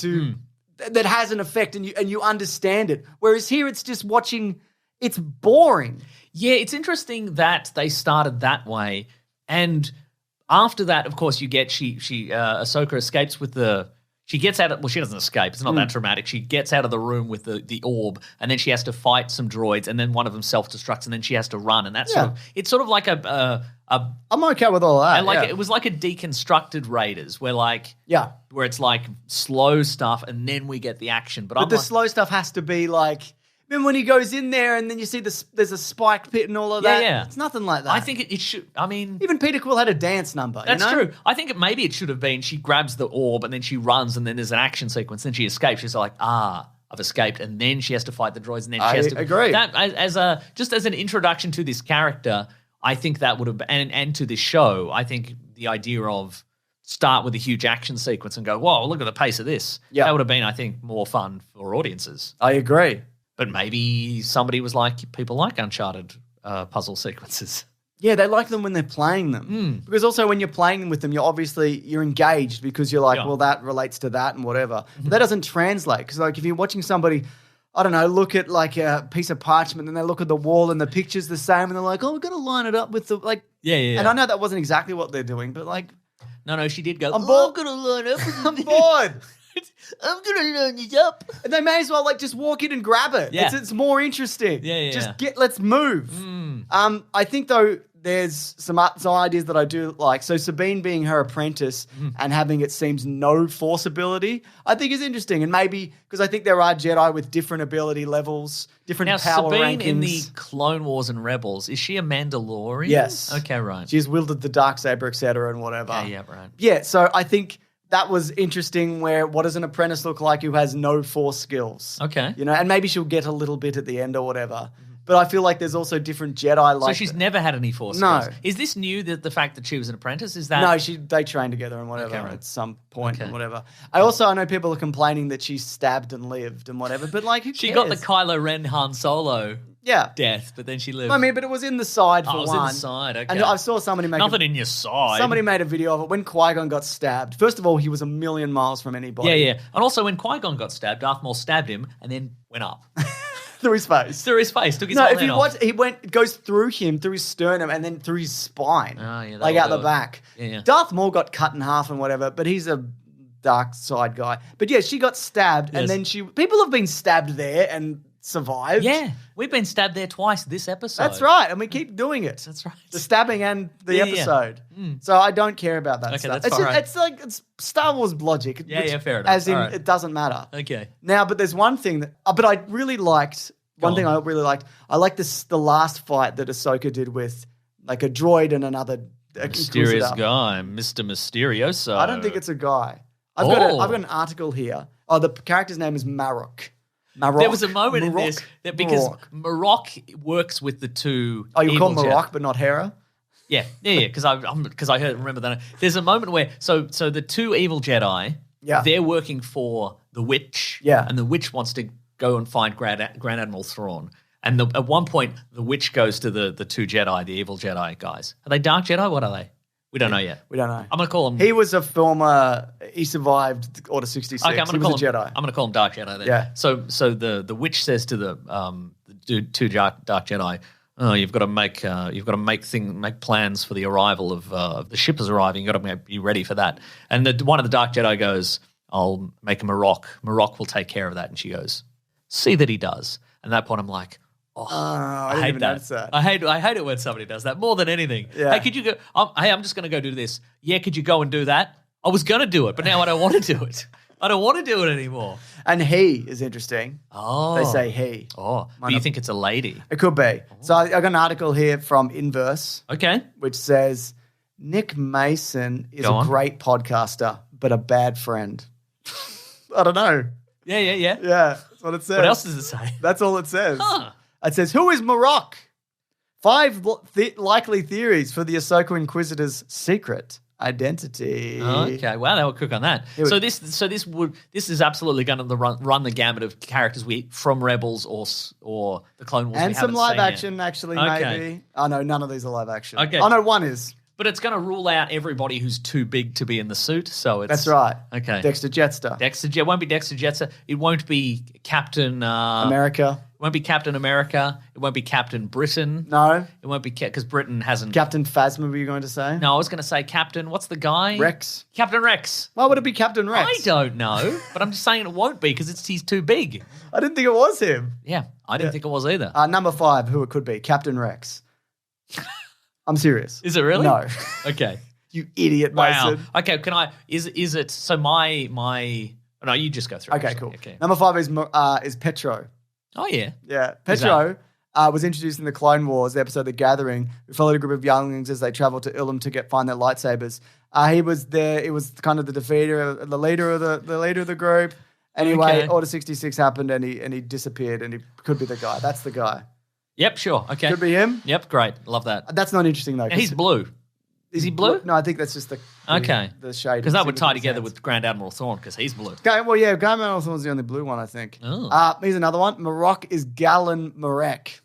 that has an effect, and you understand it. Whereas here, it's just watching. It's boring. Yeah, it's interesting that they started that way, and after that, of course, you get Ahsoka escapes with the. She gets out of, well, she doesn't escape. It's not that dramatic. She gets out of the room with the orb, and then she has to fight some droids, and then one of them self-destructs, and then she has to run, and that's it's sort of like I'm okay with all that. and like it was like a deconstructed Raiders, where where it's like slow stuff, and then we get the action. But the slow stuff has to be like. Remember when he goes in there and then you see there's a spiked pit and all of that? Yeah. It's nothing like that. I think it should. I mean, even Peter Quill had a dance number. that's you know? true. I think maybe it should have been she grabs the orb and then she runs and then there's an action sequence. Then she escapes. She's like, I I've escaped, and then she has to fight the droids, and then I she has to agree. That just as an introduction to this character, I think that would have and to this show, I think the idea of start with a huge action sequence and go, whoa, look at the pace of this. Yeah. That would have been, I think, more fun for audiences. I agree. But maybe somebody was like, people like Uncharted puzzle sequences. Yeah, they like them when they're playing them. Because also when you're playing them with them, you're engaged because you're like, Yeah. well, that relates to that and whatever. But that doesn't translate because like if you're watching somebody, I don't know, look at like a piece of parchment and they look at the wall and the picture's the same and they're like, oh, we're going to line it up with the like. Yeah. And I know that wasn't exactly what they're doing, but like. No, she did go, I'm I'm going to line up with I'm bored. I'm going to line this up. And they may as well like just walk in and grab it. Yeah. It's more interesting. Yeah. Let's move. I think though there's some ideas that I do like. So Sabine being her apprentice and having it seems no force ability, I think is interesting. And maybe because I think there are Jedi with different ability levels, different Now, power Sabine rankings. in the Clone Wars and Rebels, is she a Mandalorian? Yes. Okay, right. She's wielded the Darksaber, etc. and whatever. Yeah, right. Yeah, so I think that was interesting where what does an apprentice look like who has no force skills? Okay. You know, and maybe she'll get a little bit at the end or whatever. But I feel like there's also different Jedi like So she's never had any force No. skills. Is this new, the fact that she was an apprentice? Is that... No, they train together and whatever Okay, right. at some point Okay. and whatever. I know people are complaining that she stabbed and lived and whatever, but like who She cares? got the Kylo Ren Han Solo yeah. death, but then she lived. I mean, but it was in the side for it was one. in the side, okay. And I saw somebody make Nothing in your side. somebody made a video of it when Qui-Gon got stabbed. First of all, he was a million miles from anybody. Yeah. And also when Qui-Gon got stabbed, Darth Maul stabbed him and then went up. Through his face. Through his face, took his No, whole if head you off. watch, it goes through him, through his sternum, and then through his spine, yeah, like that'll out do the it. back. Yeah. Darth Maul got cut in half and whatever, but he's a dark side guy. But yeah, she got stabbed, and Yes. then people have been stabbed there and survived. Yeah, we've been stabbed there twice this episode. That's right, and we keep doing it. That's right. The stabbing and the Yeah. episode. So I don't care about that Okay, stuff. that's It's, all right. it's like it's Star Wars logic. Yeah, fair enough. As in, All right. it doesn't matter. Okay. Now, but there's one thing that, but I really liked. One thing I really liked. I liked the last fight that Ahsoka did with like a droid and another Mysterious Inquisitor. guy, Mr. Mysterioso. I don't think it's a guy. I've got an article here. Oh, the character's name is Marok. Marok. There was a moment in Marok? this that because Marok. Marok works with the two. Oh, you call evil Marok, Jedi. but not Hera? Yeah, because I remember that. There's a moment where so the two evil Jedi, they're working for the witch, and the witch wants to go and find Grand Admiral Thrawn. And at one point, the witch goes to the two Jedi, the evil Jedi guys. Are they Dark Jedi? What are they? We don't know yet. We don't know. I'm going to call him... He was a former... He survived Order 66. Okay, I'm he going to call was a him Jedi. I'm going to call him Dark Jedi then. Yeah. So the witch says to the two Dark Jedi, "Oh, you've got to make plans for the arrival of the ship is arriving. You've got to be ready for that." And one of the Dark Jedi goes, "I'll make a Marok. Marok will take care of that." And she goes, "See that he does." And at that point, I'm like, I didn't hate even that. notice that. I hate it when somebody does that more than anything. Yeah. Hey, could you go? I'm just going to go do this. Yeah, could you go and do that? I was going to do it, but now I don't want to do it. I don't want to do it anymore. And he is interesting. Oh, They say he. Oh, do you think it's a lady? It could be. So I got an article here from Inverse, Okay. which says Nick Mason is Go a on. great podcaster, but a bad friend. I don't know. Yeah. Yeah, that's what it says. What else does it say? That's all it says. Huh. It says, who is Marok? 5 likely theories for the Ahsoka Inquisitor's secret identity. Okay, wow, they were quick on that. So this is absolutely going to run the gamut of characters from Rebels or the Clone Wars, And we some haven't live seen yet. action, actually, Okay. maybe. Oh, no, none of these are live action. Okay. Oh, no, one is. But it's going to rule out everybody who's too big to be in the suit. So it's That's right. Okay, Dexter Jetster. It won't be Dexter Jetster. It won't be Captain America. It won't be Captain America. It won't be Captain Britain. No. It won't be because Britain hasn't. Captain Phasma, were you going to say? No, I was going to say Captain. What's the guy? Rex. Captain Rex. Why would it be Captain Rex? I don't know, but I'm just saying it won't be because he's too big. I didn't think it was him. Yeah, I didn't think it was either. Number 5, who it could be, Captain Rex. I'm serious. Is it really? No. Okay. You idiot, Wow. Mason. Okay. Can I? Is it? So my. Oh, no, you just go through. Okay, actually. cool. Okay. Number 5 is Petro. Oh yeah. Yeah. Who's Petro was introduced in the Clone Wars, the episode The Gathering, who followed a group of younglings as they traveled to Ilum to find their lightsabers. He was there. It was kind of the leader of the group. Anyway, Okay. Order 66 happened and he disappeared and he could be the guy. That's the guy. Yep, sure. Okay. Could be him. Yep, great. Love that. That's not interesting though. And he's blue. Is he blue? No, I think that's just the shade. Because that would tie together with Grand Admiral Thrawn because he's blue. Well, yeah, Garman Thorne's the only blue one, I think. Oh. Here's another one. Marok is Galen Marek.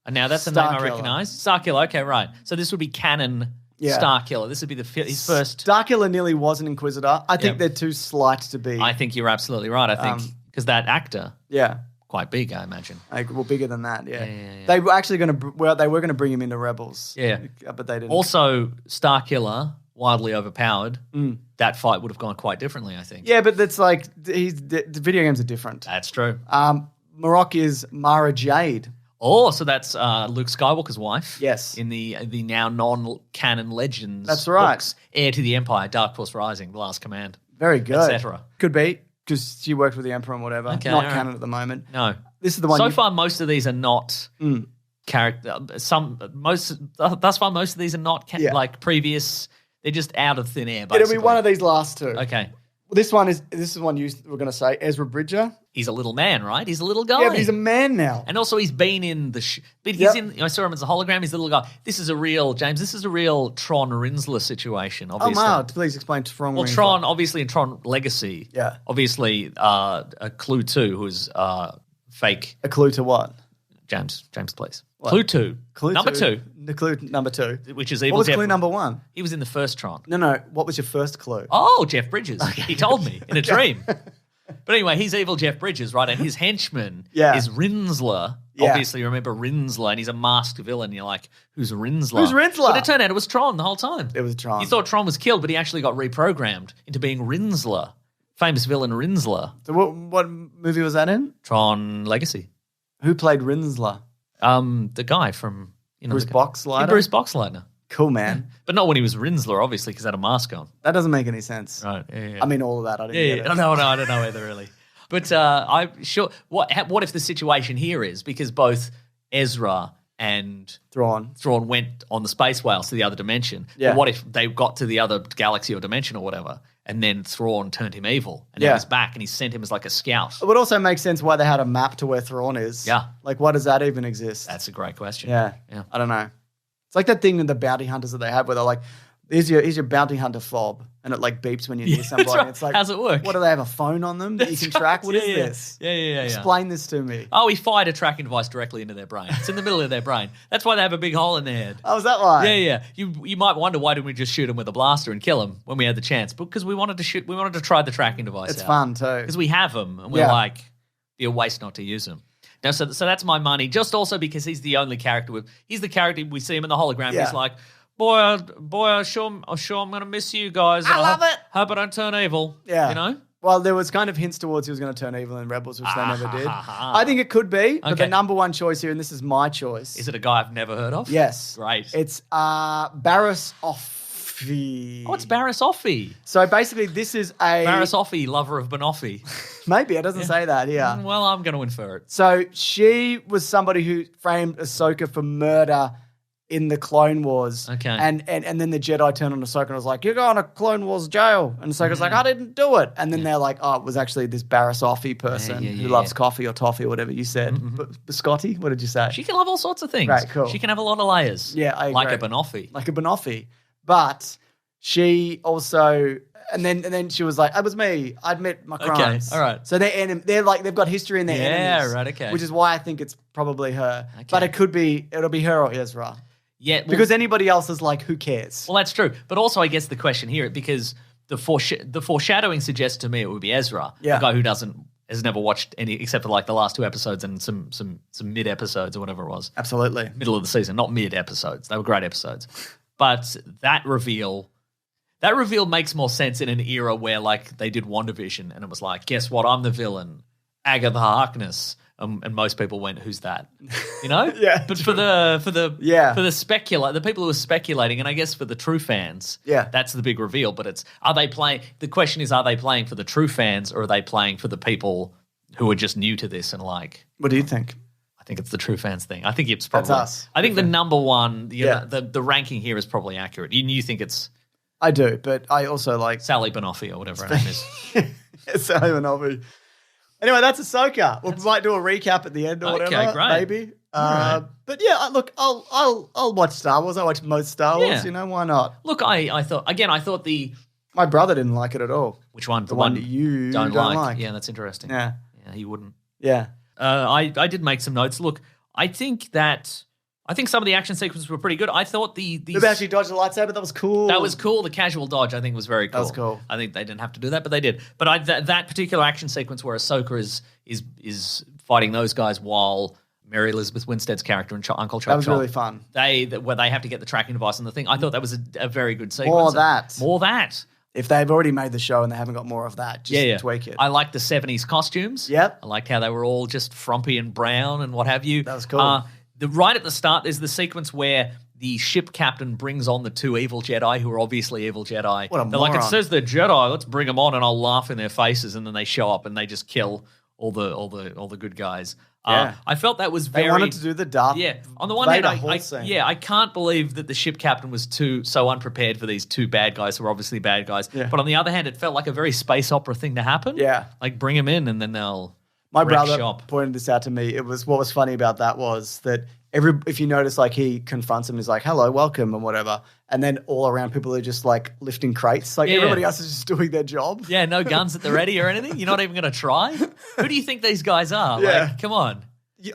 And now that's a name I Starkiller. recognise. Starkiller, okay, right. So this would be canon Starkiller. This would be his first. Starkiller nearly was an Inquisitor. I think Yep. they're too slight to be. I think you're absolutely right. I think because that actor, yeah. quite big, I imagine. Well, bigger than that, yeah. Yeah. They were actually going to. They were going to bring him into Rebels. Yeah. But they didn't. Also, Starkiller, wildly overpowered. That fight would have gone quite differently, I think. Yeah, but that's like the video games are different. That's true. Marok is Mara Jade. Oh, so that's Luke Skywalker's wife. Yes. In the now non-canon Legends. That's right. Books, Heir to the Empire, Dark Force Rising, The Last Command. Very good. Etc. Could be because she worked with the Emperor and whatever. Okay, Not all right. canon at the moment. No. This is the one. So far, most of these are not character. Thus far, most of these are not like previous. They're just out of thin air. Basically. It'll be one of these last two. Okay. This is one you were going to say. Ezra Bridger. He's a little man, right? He's a little guy. Yeah, but he's a man now. And also, he's been in the. But he's Yep. in. I saw him as a hologram. He's a little guy. This is a real James. This is a real Tron Rinsler situation. Oh, Obviously. wow. Please explain Tron. Well, Tron, obviously, in Tron Legacy. Yeah. Obviously, a Clue 2, who's fake. A clue to what? James, please. Clue 2. Clue number 2. The clue number 2. Which is What Evil was Jeff. clue number 1? He was in the first Tron. No. What was your first clue? Oh, Jeff Bridges. He told me in a dream. But anyway, he's evil Jeff Bridges, right? And his henchman is Rinsler. Yeah. Obviously, remember Rinsler, and he's a masked villain. You're like, who's Rinsler? Who's Rinsler? But it turned out it was Tron the whole time. It was Tron. You thought Tron was killed, but he actually got reprogrammed into being Rinsler. Famous villain Rinsler. So what movie was that in? Tron Legacy. Who played Rinsler? The guy from... Bruce the- Boxleitner? Yeah, Bruce Boxleitner. Cool, man. But not when he was Rinsler, obviously, because he had a mask on. That doesn't make any sense. Right, yeah. I mean, all of that. I didn't Yeah, get yeah. it. No, I don't know either, really. But I'm sure. What if the situation here is because both Ezra and Thrawn. went on the space whales to the other dimension? Yeah. But what if they got to the other galaxy or dimension or whatever, and then Thrawn turned him evil, and now he's back, and he sent him as like a scout? It would also make sense why they had a map to where Thrawn is. Yeah. Like, why does that even exist? That's a great question. Yeah. Yeah. I don't know. It's like that thing in the bounty hunters that they have where they're like, here's your bounty hunter fob, and it like beeps when you're near somebody. right. It's like, How's it work? What do they have, a phone on them that you can track? What is this? Yeah. Explain this to me. Oh, he fired a tracking device directly into their brain. It's in the middle of their brain. That's why they have a big hole in their head. Oh, is that why? Yeah. You might wonder why didn't we just shoot him with a blaster and kill him when we had the chance? Because we wanted to try the tracking device. It's fun too. because we have them and we're like, be a waste not to use them. Now, so that's my money. Just also because he's the only character he's the character we see him in the hologram. Yeah. He's like, boy, I'm sure I'm gonna miss you guys. I love it. Hope I don't turn evil. Yeah. you know. Well, there was kind of hints towards he was going to turn evil in Rebels, which they never did. ha. I think it could be, but Okay. the number one choice here, and this is my choice. Is it a guy I've never heard of? Yes. Great. It's Barriss Offee. What's Barriss Offee? So basically, this is a... Barriss Offee, lover of Banoffee. Maybe, it doesn't say that here. Well, I'm going to infer it. So she was somebody who framed Ahsoka for murder in the Clone Wars. Okay. And then the Jedi turned on Ahsoka and was like, you're going to Clone Wars jail. And Ahsoka's like, I didn't do it. And then they're like, oh, it was actually this Barriss Offee person who loves coffee or toffee or whatever you said. Biscotti? What did you say? She can love all sorts of things. Right, cool. She can have a lot of layers. Yeah, I Like a agree. Banoffee. Like a Banoffee. But she also... And then she was like, "It was me. I admit my crimes." all right. So they're like they've got history in their enemies. right, okay. Which is why I think it's probably her. Okay. But it'll be her or Ezra. Yeah. Well, Because anybody else is like, who cares? well, that's true. But also, I guess the question here, because the foreshadowing suggests to me it would be Ezra, Yeah. the guy who has never watched any except for like the last 2 episodes and some mid episodes or whatever it was. Absolutely. Middle of the season, not mid episodes. They were great episodes. But that reveal makes more sense in an era where like they did WandaVision and it was like, guess what? I'm the villain, Agatha Harkness. And most people went, who's that? You know? Yeah, But for the the people who are speculating, and I guess for the true fans, that's the big reveal. But the question is, are they playing for the true fans or are they playing for the people who are just new to this and like, What do you think? I think it's the true fans thing. I think it's probably us. I think the number one, the ranking here is probably accurate. You think it's I do, but I also like Sally Banoffee or whatever her name is. Sally Banoffee. Anyway, that's Ahsoka. We might do a recap at the end or Okay, whatever, great. maybe. All right. But yeah, look, I'll watch Star Wars. I watch most Star Wars. Yeah. Why not? Look, I thought the My brother didn't like it at all. which one? The one that you don't like. like. Yeah, that's interesting. Yeah, he wouldn't. yeah. I did make some notes. Look, I think some of the action sequences were pretty good. I thought the About she dodged the lightsaber. That was cool. that was cool. The casual dodge, I think, was very cool. That was cool. I think they didn't have to do that, but they did. But that particular action sequence where Ahsoka is fighting those guys while Mary Elizabeth Winstead's character and Uncle Chop That was Chop, really fun. where they have to get the tracking device and the thing. I thought that was a very good sequence. More of that. More of that. If they've already made the show and they haven't got more of that, just tweak it. I liked the 70s costumes. Yep. I liked how they were all just frumpy and brown and what have you. That was cool. Right at the start, there's the sequence where the ship captain brings on the two evil Jedi who are obviously evil Jedi. What a They're like, it moron. says they're Jedi, let's bring them on and I'll laugh in their faces. And then they show up and they just kill all the good guys. Yeah. I felt that was They very... wanted to do the Darth Yeah, on the one Vader hand, whole scene. I can't believe that the ship captain was so unprepared for these two bad guys who are obviously bad guys. Yeah. But on the other hand, it felt like a very space opera thing to happen. Yeah. Like bring them in and then they'll My wreck brother shop. pointed this out to me. What was funny about that was that if you notice, like he confronts him, he's like, "Hello, welcome," and whatever, and then all around people are just like lifting crates, like Yeah. everybody else is just doing their job. Yeah, no guns at the ready or anything. You're not even going to try. Who do you think these guys are? Yeah. Like, come on.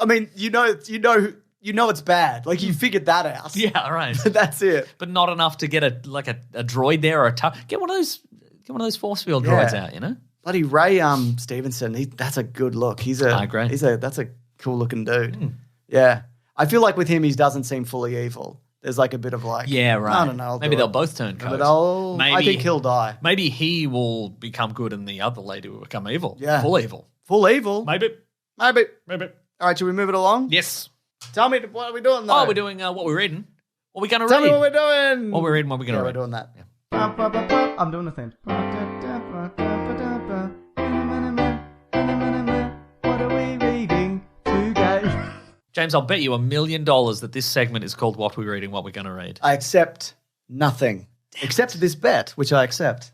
I mean, you know it's bad. Like you figured that out. Yeah, right. That's it. But not enough to get a droid there or get one of those force field droids Yeah. out. You know. Bloody Ray Stevenson, that's a good look. I agree. That's a cool looking dude. Yeah. I feel like with him, he doesn't seem fully evil. There's like a bit of like, Yeah, right. I don't know. Maybe they'll both turn codes. But I think he'll die. Maybe he will become good and the other lady will become evil. Yeah. Full evil. Full evil. Maybe. Maybe. All right, should we move it along? Yes. Tell me, what are we doing though? Oh, we're doing what we're reading. What are we going to Tell read? me what we're doing. What we're reading, what we're going to Yeah, read. we're doing that. Yeah. I'm doing the thing. What are we reading today? James, I'll bet you $1 million that this segment is called What We're Reading, What We're Going to Read. I accept nothing. Except this bet, which I accept.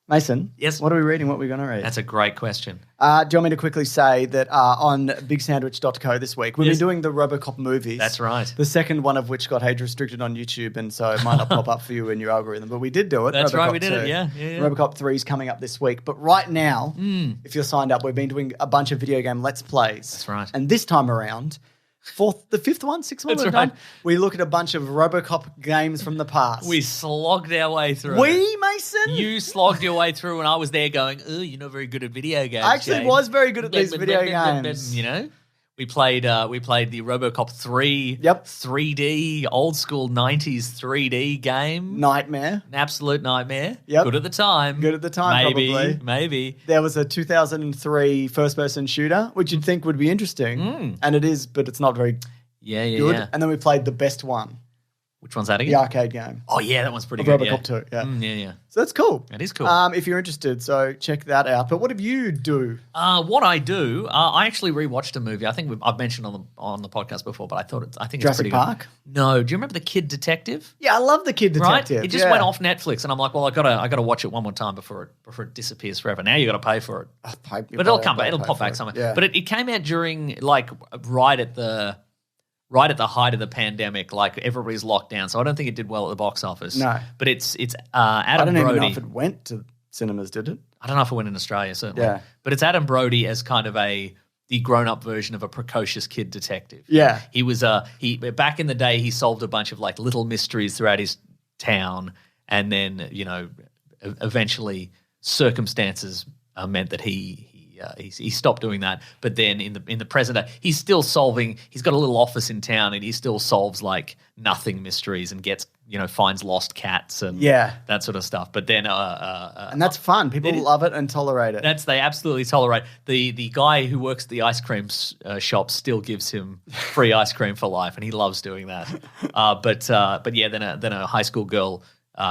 Mason, Yes? what are we reading? What are we going to read? That's a great question. Do you want me to quickly say that on bigsandwich.co this week, we've Yes. been doing the RoboCop movies. That's right. The second one of which got age restricted on YouTube, and so it might not pop up for you in your algorithm. But we did do it. That's right, RoboCop we did 2. it, yeah. RoboCop 3 is coming up this week. But right now, if you're signed up, we've been doing a bunch of video game Let's Plays. That's right. And this time around, the fifth one, sixth one That's we've right. done, we look at a bunch of RoboCop games from the past. We slogged our way through. We, Mason? You slogged your way through, and I was there going, "Oh, you're not very good at video games." I actually James." was very good at these video games. You know, we played the RoboCop 3, Yep. 3D, old school 90s 3D game. Nightmare. An absolute nightmare. Yep. Good at the time. Good at the time, probably. Maybe. There was a 2003 first-person shooter, which you'd think would be interesting, and it is, but it's not very Yeah, good. yeah. And then we played the best one, Which one's that the again? arcade game, Oh, yeah, that one's pretty of good. RoboCop yeah. 2. Yeah, Yeah. so that's cool. That is cool. If you're interested, so check that out. But what have you do? What I do, I actually rewatched a movie. I think I've mentioned on the podcast before, but I think it's Jurassic pretty Park? good. No, do you remember The Kid Detective? Yeah, I love the Kid Detective. Right? It just yeah. went off Netflix, and I'm like, well, I gotta watch it one more time before it disappears forever. Now you got to pay for it, but it'll come back. It'll pop back somewhere. Yeah. But it came out during right at the height of the pandemic, like everybody's locked down. So I don't think it did well at the box office. No. But it's Adam I don't Brody. even know if it went to cinemas, did it? I don't know if it went in Australia, certainly. Yeah. But it's Adam Brody as kind of the grown-up version of a precocious kid detective. Yeah. He was back in the day he solved a bunch of like little mysteries throughout his town, and then, eventually circumstances meant that he stopped doing that. But then in the present day, he's still solving. He's got a little office in town, and he still solves like nothing mysteries and gets finds lost cats and that sort of stuff. But then And that's fun. People love it and tolerate it. they absolutely tolerate. The guy who works at the ice cream shop still gives him free ice cream for life, and he loves doing that. But yeah, then a high school girl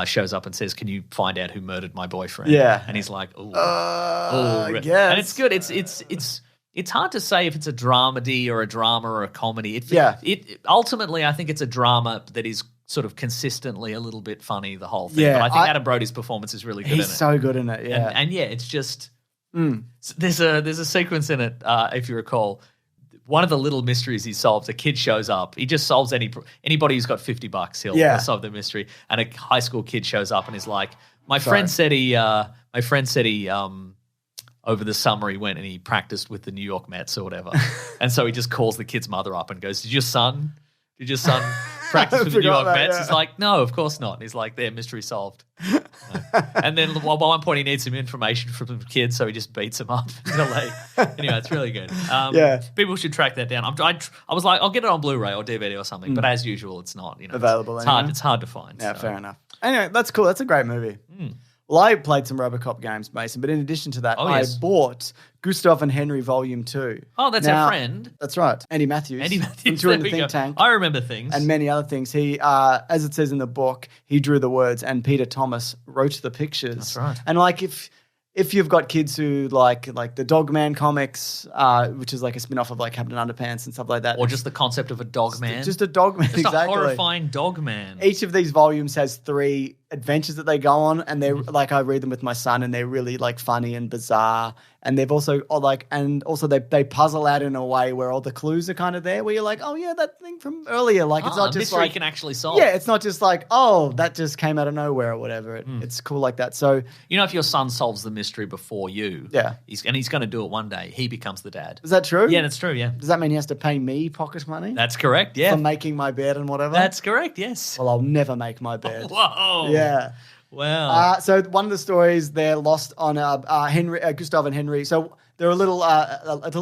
shows up and says, "Can you find out who murdered my boyfriend?" Yeah. And he's like, "Oh, yes. And it's good. It's hard to say if it's a dramedy or a drama or a comedy. It ultimately, I think it's a drama that is sort of consistently a little bit funny the whole thing. Yeah, But I think Adam Brody's performance is really good in it. He's so good in it, yeah. And yeah, it's just So there's a sequence in it, if you recall. One of the little mysteries he solves, a kid shows up. He just solves anybody who's got $50, he'll solve the mystery. And a high school kid shows up and is like, my friend said he over the summer he went and he practiced with the New York Mets or whatever. And so he just calls the kid's mother up and goes, Did your son practice with the New York Mets? Yeah. He's like, no, of course not. And he's like, there, mystery solved. And then at one point he needs some information from the kid, so he just beats him up in LA. Anyway, it's really good. People should track that down. I was like, I'll get it on Blu-ray or DVD or something, but as usual, it's not available. It's hard to find. Yeah, fair enough. Anyway, that's cool. That's a great movie. Well, I played some RoboCop games, Mason, but in addition to that, I bought Gustav and Henry Volume 2. Oh, that's our friend. That's right. Andy Matthews. From Two in the Think Tank. I remember things. And many other things. He, as it says in the book, he drew the words and Peter Thomas wrote the pictures. That's right. And like if you've got kids who like the Dogman comics, which is like a spin-off of like Captain Underpants and stuff like that. Or just the concept of a dog man. Just a dog man, just exactly. a horrifying dog man. Each of these volumes has 3 adventures that they go on, and they're like, I read them with my son, and they're really like funny and bizarre. And they've also they puzzle out in a way where all the clues are kind of there, where you're like, oh yeah, that thing from earlier. Like it's not just mystery like can actually solve. Yeah, it's not just like, oh, that just came out of nowhere or whatever. It's cool like that. So you know, if your son solves the mystery before you, he's going to do it one day. He becomes the dad. Is that true? Yeah, that's true. Yeah. Does that mean he has to pay me pocket money? That's correct. Yeah. For making my bed and whatever. That's correct. Yes. Well, I'll never make my bed. Whoa. Yeah. Wow. So one of the stories, they're lost on Gustav and Henry. So they're a little. You're not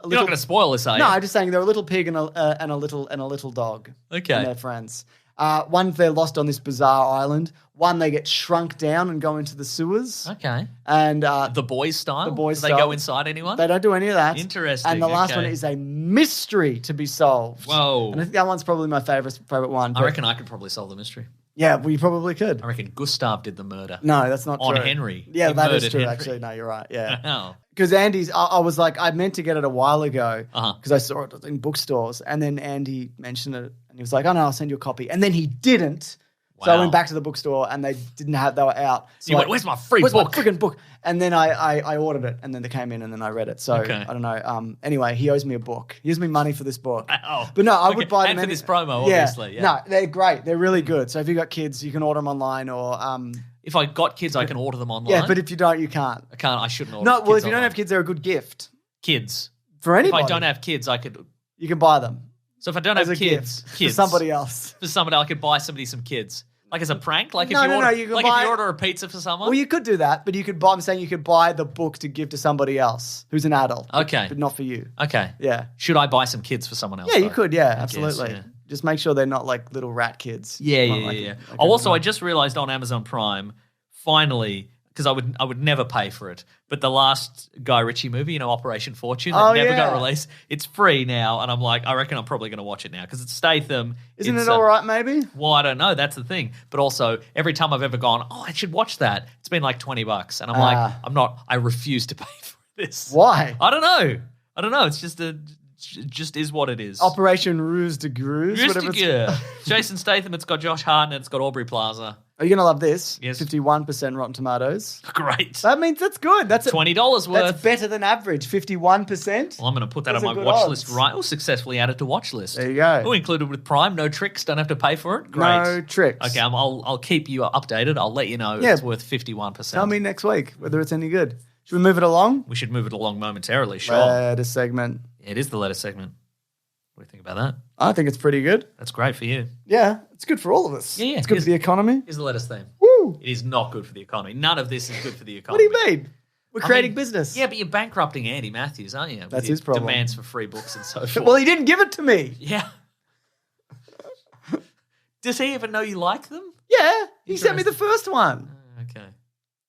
going to spoil this, are you? No, I'm just saying they're a little pig and a little dog. Okay. And their friends. One, they're lost on this bizarre island. One, they get shrunk down and go into the sewers. Okay. And the boys style. The boys do style. They go inside anyone? They don't do any of that. Interesting. And the last one is a mystery to be solved. Whoa. And I think that one's probably my favorite one. I reckon I could probably solve the mystery. Yeah, we probably could. I reckon Gustav did the murder. No, that's not on true. On Henry. Yeah, He that is murdered true, Henry. actually. No, you're right. Yeah. Oh. Because Andy's, I was like, I meant to get it a while ago Uh-huh. because I saw it in bookstores. And then Andy mentioned it and he was like, oh no, I'll send you a copy. And then he didn't. So I Wow. went back to the bookstore and they didn't have, they were out. So you went, where's my free Where's book? my freaking book? And then I ordered it and then they came in and then I read it. So Okay. I don't know. Anyway, he owes me a book. He owes me money for this book. Wow. But no, I Okay. would buy them. And for this promo, obviously, yeah. No, they're great. They're really good. So if you've got kids, you can order them online or... If I got kids, I can order them online. yeah, but if you don't, you can't. I can't. I shouldn't order. No, well, kids if you don't online. have kids, they're a good gift. Kids. For anybody. If I don't have kids, I could. You can buy them. So if I don't as have a kids, gift for somebody else. for somebody, I could buy somebody some kids, like as a prank. Like if No, you no, order, no, you can like buy- if you order a pizza for someone. Well, you could do that, but you could buy. I'm saying you could buy the book to give to somebody else who's an adult. Okay. but not for you. Okay. Yeah. Should I buy some kids for someone else? Yeah, you though? could. Yeah, I guess, absolutely. yeah. Just make sure they're not like little rat kids. Yeah, Not yeah, like yeah. a- Oh, also, I just realized on Amazon Prime, finally, because I would never pay for it, but the last Guy Ritchie movie, Operation Fortune, that Oh, never got yeah. released. It's free now, and I'm like, I reckon I'm probably going to watch it now because it's Statham. Isn't it's, it all right? Maybe. Well, I don't know. That's the thing. But also, every time I've ever gone, oh, I should watch that. It's been like $20, and I'm like, I refuse to pay for this. Why? I don't know. It's just is what it is. Operation Ruse de Gruse. Whatever. It's- Jason Statham. It's got Josh Hart and it's got Aubrey Plaza. Are you gonna love this? Yes. 51% Rotten Tomatoes. Great. That means that's good. That's $20 worth. That's better than average. 51%. Well, I'm going to put that Those on are my good watch odds. list right. Or successfully added to watch list. There you go. Oh, included with Prime. No tricks. Don't have to pay for it. Great. No tricks. Okay, I'll keep you updated. I'll let you know Yeah. it's worth 51%. Tell me next week whether it's any good. Should we move it along? We should move it along momentarily. Sure. Letter segment. It is the letter segment. What do you think about that? I think it's pretty good. That's great for you. Yeah, it's good for all of us. Yeah. It's good for the economy. Here's the letters theme. Woo! It is not good for the economy. None of this is good for the What economy. do you mean? We're creating business. Yeah, but you're bankrupting Andy Matthews, aren't you? With That's your his problem. Demands for free books and so forth. Well, he didn't give it to me. Yeah. Does he even know you like them? Yeah, he sent me the first one. Okay.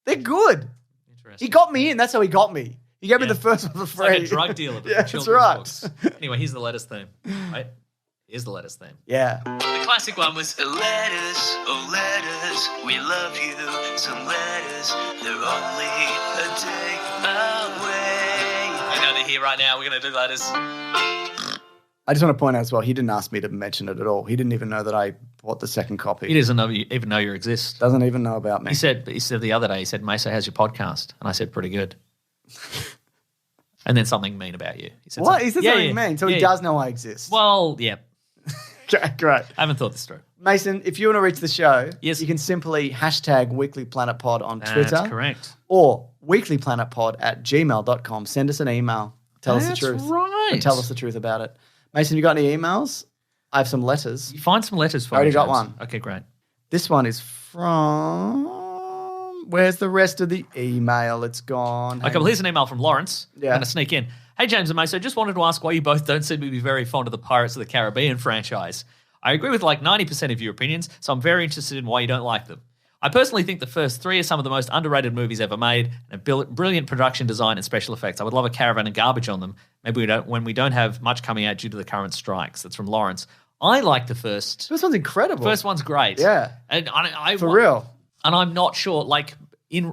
They're good. Interesting. He got me in. That's how he got me. He gave me the first one for It's free. like a drug dealer. But Yeah, for that's children's right. books. Anyway, here's the letters theme. Right? Here's the letters theme. Yeah. The classic one was Letters, oh letters, we love you. Some letters, they're only a day away. I know they're here right now. We're going to do letters. I just want to point out as well, he didn't ask me to mention it at all. He didn't even know that I bought the second copy. He doesn't even know you exist. Doesn't even know about me. He said the other day, Mesa, how's your podcast? And I said, pretty good. And then something mean about you. He said What? something. He said something mean, so he does know I exist. Well, yeah. Okay, great. I haven't thought this through. Mason, if you want to reach the show, Yes. you can simply hashtag weeklyplanetpod on Twitter. That's correct. Or weeklyplanetpod@gmail.com. Send us an email. Tell us the truth. That's right. And tell us the truth about it. Mason, you got any emails? I have some letters. You find some letters for I already me, got James. one. Okay, great. This one is from... Where's the rest of the email? It's gone. Okay, well, here's an email from Lawrence. Yeah. I'm going to sneak in. Hey, James and Mason, just wanted to ask why you both don't seem to be very fond of the Pirates of the Caribbean franchise. I agree with like 90% of your opinions, so I'm very interested in why you don't like them. I personally think the first three are some of the most underrated movies ever made, and a brilliant production design and special effects. I would love a caravan of garbage on them. Maybe when we don't have much coming out due to the current strikes. That's from Lawrence. I like the first. This one's incredible. First one's great. Yeah. And For real. And I'm not sure, like,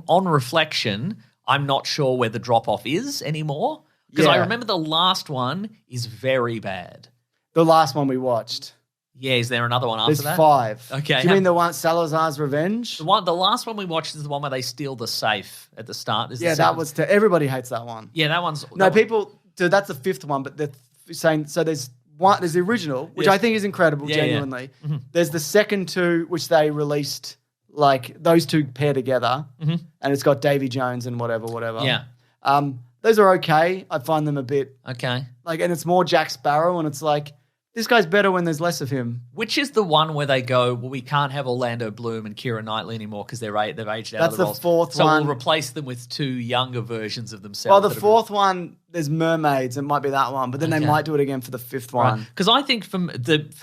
on reflection, I'm not sure where the drop-off is anymore. Because I Yeah. remember the last one is very bad. The last one we watched. Yeah, is there another one after There's that? 5. Okay. Do you mean the one, Salazar's Revenge? The last one we watched is the one where they steal the safe at the start. Is the Yeah, that second- was... everybody hates that one. Yeah, that one's... No, that one- people... Dude, that's the 5th one, but they're saying... So there's one... There's the original, which Yeah. I think is incredible, Yeah, yeah. genuinely. There's the second 2, which they released... Like, those 2 pair together. And it's got Davy Jones and whatever. Yeah. Those are okay. I find them a bit... Okay. Like, and it's more Jack Sparrow, and it's like... This guy's better when there's less of him. Which is the one where they go, well, we can't have Orlando Bloom and Keira Knightley anymore because they've aged out That's of the the roles. 4th so one. we'll replace them with 2 younger versions of themselves. Well, the that are- 4th one, there's mermaids. It might be that one, but then they might do it again for the 5th one. Because I think for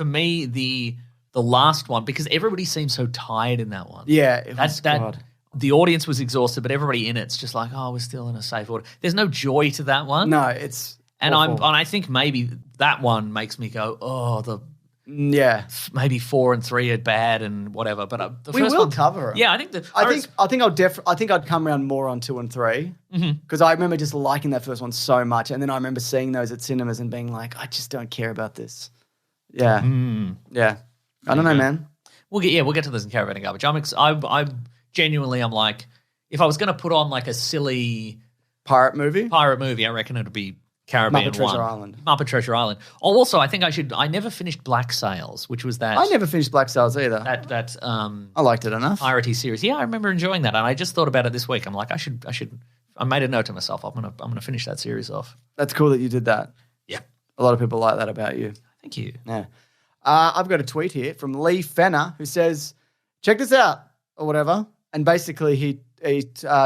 me the last one, because everybody seems so tired in that one. Yeah, it was, that God. the audience was exhausted, but everybody in it's just like, oh, we're still in a safe order. There's no joy to that one. No, it's and awful. I think maybe that one makes me go, oh, Yeah, maybe 4 and 3 are bad and whatever. But the we first will one, cover it. Yeah, I think I think I'd come around more on 2 and 3 because I remember just liking that first one so much, and then I remember seeing those at cinemas and being like, I just don't care about this. Yeah, yeah. I don't know, man. we'll get to this in Caravan and Garbage. I genuinely, I'm like, if I was going to put on like a silly Pirate movie. I reckon it'd be Caribbean Muppet Treasure 1. Island. Muppet Treasure Island. Oh, also, I think I never finished Black Sails, which was that I never finished Black Sails either. that I liked it enough. piratey series. Yeah, I remember enjoying that, and I just thought about it this week. I'm like, I made a note to myself. I'm gonna finish that series off. That's cool that you did that. Yeah, A lot of people like that about you. thank you. Yeah. I've got a tweet here from Lee Fenner who says, check this out, or whatever. And basically he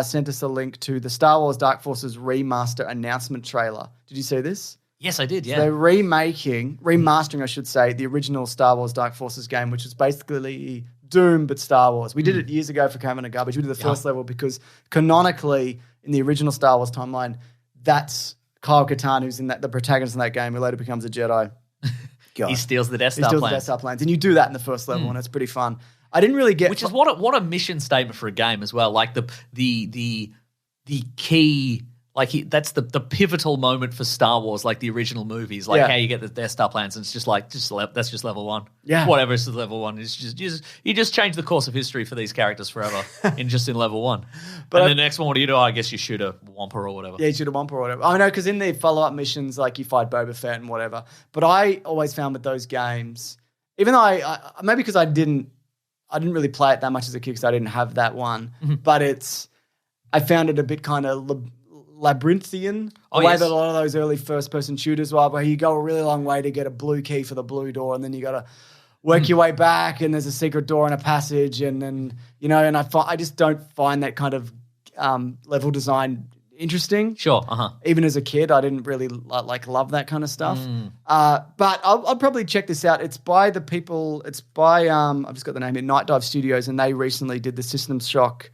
sent us a link to the Star Wars Dark Forces remaster announcement trailer. Did you see this? Yes, I did. Yeah, They're remastering, I should say, the original Star Wars Dark Forces game, which was basically Doom but Star Wars. We did it years ago for Caravan of Garbage. We did the first level because canonically in the original Star Wars timeline, that's Kyle Katarn, who's in the protagonist in that game, who later becomes a Jedi. God. he steals the Death He Star steals the plan. Death Star plans. And you do that in the first level, and it's pretty fun. I didn't really get... Which is what a mission statement for a game as well. Like the key, like that's the pivotal moment for Star Wars, like the original movies. Like Yeah. how you get the Death Star plans, and it's just like that's just level 1. Yeah. Whatever is level 1. It's just you just change the course of history for these characters forever in level 1. But And the next one, what do you do? I guess you shoot a Wampa or whatever. Yeah, you shoot a Wampa or whatever. I know, because in the follow-up missions, like you fight Boba Fett and whatever. But I always found with those games, even though I maybe because I didn't really play it that much as a kid because I didn't have that one, but I found it a bit kind of labyrinthian, the way yes. that a lot of those early first-person shooters were, where you go a really long way to get a blue key for the blue door, and then you got to work your way back, and there's a secret door and a passage, and then, and I just don't find that kind of level design interesting. Sure. Even as a kid, I didn't really love that kind of stuff. But I'll probably check this out. It's by the people. It's by I've just got the name here, Night Dive Studios, and they recently did the System Shock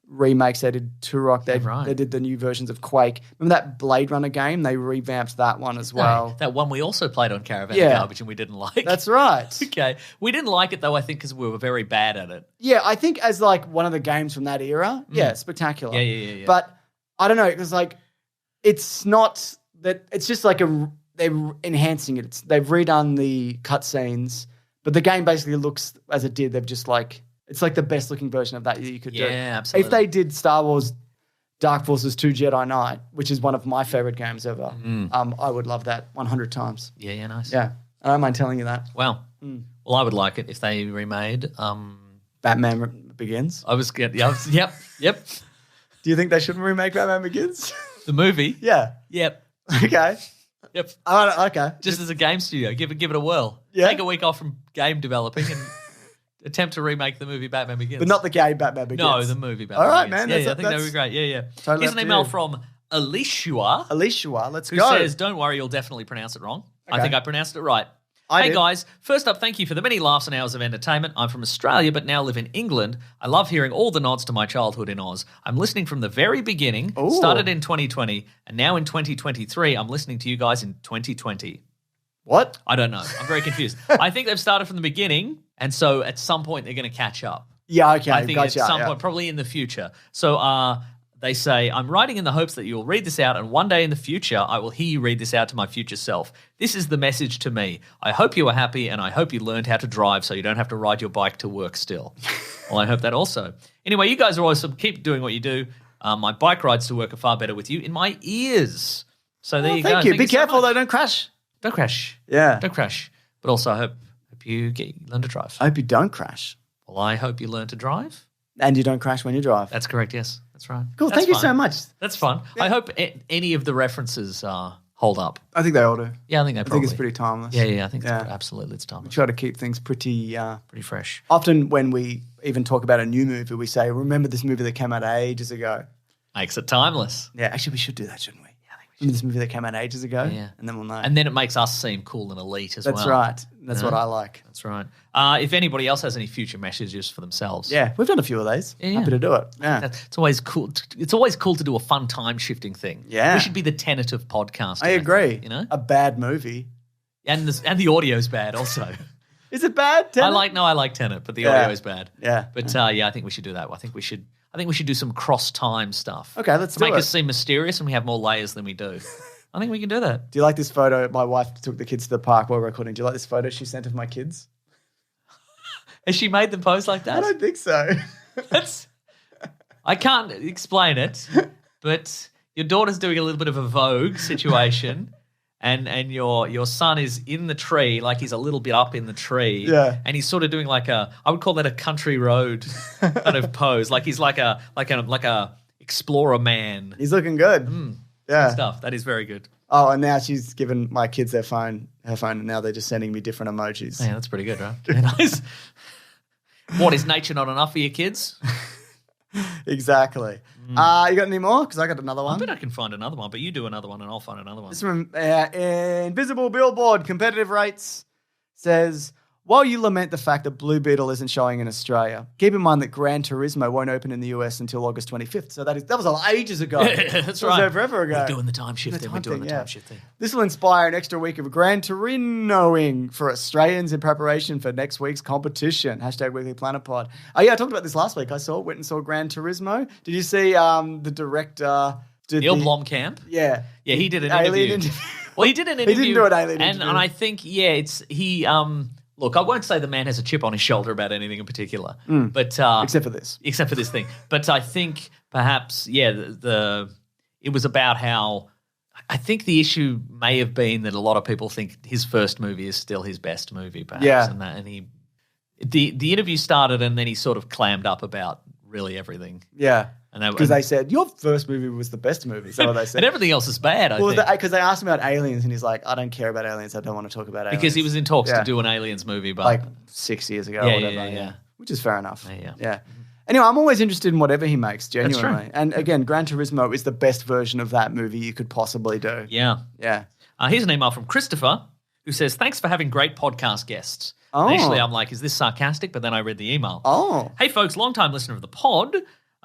remakes. They did Turok. They did the new versions of Quake. Remember that Blade Runner game? They revamped that one as well. That one we also played on Caravan and Garbage, and we didn't like. That's right. Okay, we didn't like it though. I think because we were very bad at it. Yeah, I think as like one of the games from that era, spectacular. Yeah. But I don't know, because like it's not that, it's just like they're enhancing it. They've redone the cutscenes, but the game basically looks as it did. They've just like, it's like the best looking version of that you could do. Yeah, absolutely. If they did Star Wars Dark Forces 2 Jedi Knight, which is one of my favorite games ever. I would love that 100 times. Yeah, nice. Yeah. I don't mind telling you that. Well, I would like it if they remade. Batman Begins. Yep. Do you think they shouldn't remake Batman Begins? The movie. Yeah. Yep. Okay. Yep. Okay. Just as a game studio, give it a whirl. Yeah. Take a week off from game developing and attempt to remake the movie Batman Begins. But not the game Batman Begins. No, the movie Batman All right, Begins. man. Yeah, I think that would be great. Yeah. Totally Here's up an to email you. from Alicia. Let's Who go. says, don't worry, you'll definitely pronounce it wrong. I Okay. think I pronounced it right. I Hey did. guys, first up, thank you for the many laughs and hours of entertainment. I'm from Australia but now live in England. I love hearing all the nods to my childhood in Oz. I'm listening from the very beginning, Ooh. started in 2020, and now in 2023, I'm listening to you guys in 2020. What? I don't know. I'm very confused. I think they've started from the beginning, and so at some point they're going to catch up. Yeah, okay. I think gotcha. at some yeah. point, probably in the future. So they say, I'm writing in the hopes that you'll read this out, and one day in the future, I will hear you read this out to my future self. This is the message to me. I hope you are happy, and I hope you learned how to drive so you don't have to ride your bike to work still. Well, I hope that also. Anyway, you guys are awesome. Keep doing what you do. My bike rides to work are far better with you in my ears. So there you go. Thank you. Be so careful, much. though. Don't crash. Don't crash. Yeah. Don't crash. But also, I hope you learn to drive. I hope you don't crash. Well, I hope you learn to drive. And you don't crash when you drive. That's correct, yes. That's right. Cool. That's Thank you fine. so much. That's fun. I hope any of the references hold up. I think they all do. Yeah, I think they I probably. think it's pretty timeless. Yeah, I think Yeah. it's absolutely it's timeless. Try to keep things pretty. Pretty fresh. Often when we even talk about a new movie, we say, remember this movie that came out ages ago. Makes it timeless. Yeah, actually, we should do that, shouldn't we? Yeah, I think we Remember this movie that came out ages ago? Yeah. And then we'll know. And then it makes us seem cool and elite as well. That's right. That's Yeah. what I like. That's right. If anybody else has any future messages for themselves, Yeah, we've done a few of these. Yeah. Happy to do it. Yeah. it's always cool. It's always cool to do a fun time shifting thing. Yeah. we should be the tenet of podcasting. I agree. think, you know, A bad movie. and the audio's bad also. Is it bad? I Tenet? like Tenet, but the Yeah. audio is bad. Yeah. But I think we should do that. I think we should do some cross time stuff. Okay, let's to do make it. us seem mysterious and we have more layers than we do. I think we can do that. Do you like this photo? My wife took the kids to the park while recording. Do you like this photo she sent of my kids? Has she made them pose like I that? don't think so. I can't explain it, but your daughter's doing a little bit of a Vogue situation. And your son is in the tree, like he's a little bit up in the tree. Yeah. And he's sort of doing I would call that a country road kind of pose. Like he's like a explorer man He's looking good. Yeah. stuff. That is very good. Oh, and now she's given my kids her phone, and now they're just sending me different emojis. Yeah, that's pretty good, right? Yeah, nice. What, is nature not enough for your kids? Exactly. You got any more? Because I got another I one. bet I can find another one, but you do another one and I'll find another one. This from Invisible Billboard Competitive Rates says, while you lament the fact that Blue Beetle isn't showing in Australia, keep in mind that Gran Turismo won't open in the US until August 25th. So that was ages ago. That's That was right. forever ago. We're doing the time shift thing. We're doing the time shift thing. This will inspire an extra week of Gran Torinoing for Australians in preparation for next week's competition. # Weekly Planet Pod. Oh yeah, I talked about this last week. Went and saw Gran Turismo. Did you see the director? Neil Blomkamp. Yeah. Yeah, he did an Alien interview. Well, he did an interview. didn't do an alien and interview. And I think, look, I won't say the man has a chip on his shoulder about anything in particular, but Except for this. except for this thing. But I think perhaps, it was about how I think the issue may have been that a lot of people think his first movie is still his best movie, perhaps. Yeah. The interview started and then he sort of clammed up about really everything. Yeah. And Because they said, your first movie was the best movie. Is that what they said? and everything else is bad, I think. Because they asked him about aliens and he's like, I don't care about aliens. I don't want to talk about aliens. Because he was in talks Yeah. to do an Aliens movie, but like 6 years ago Yeah, or whatever. yeah. Which is fair enough. Yeah. Anyway, I'm always interested in whatever he makes, genuinely. true. And again, Gran Turismo is the best version of that movie you could possibly do. yeah. Yeah. Here's an email from Christopher who says, thanks for having great podcast guests. Oh. Initially, I'm like, is this sarcastic? But then I read the email. Oh. Hey, folks, long-time listener of the pod.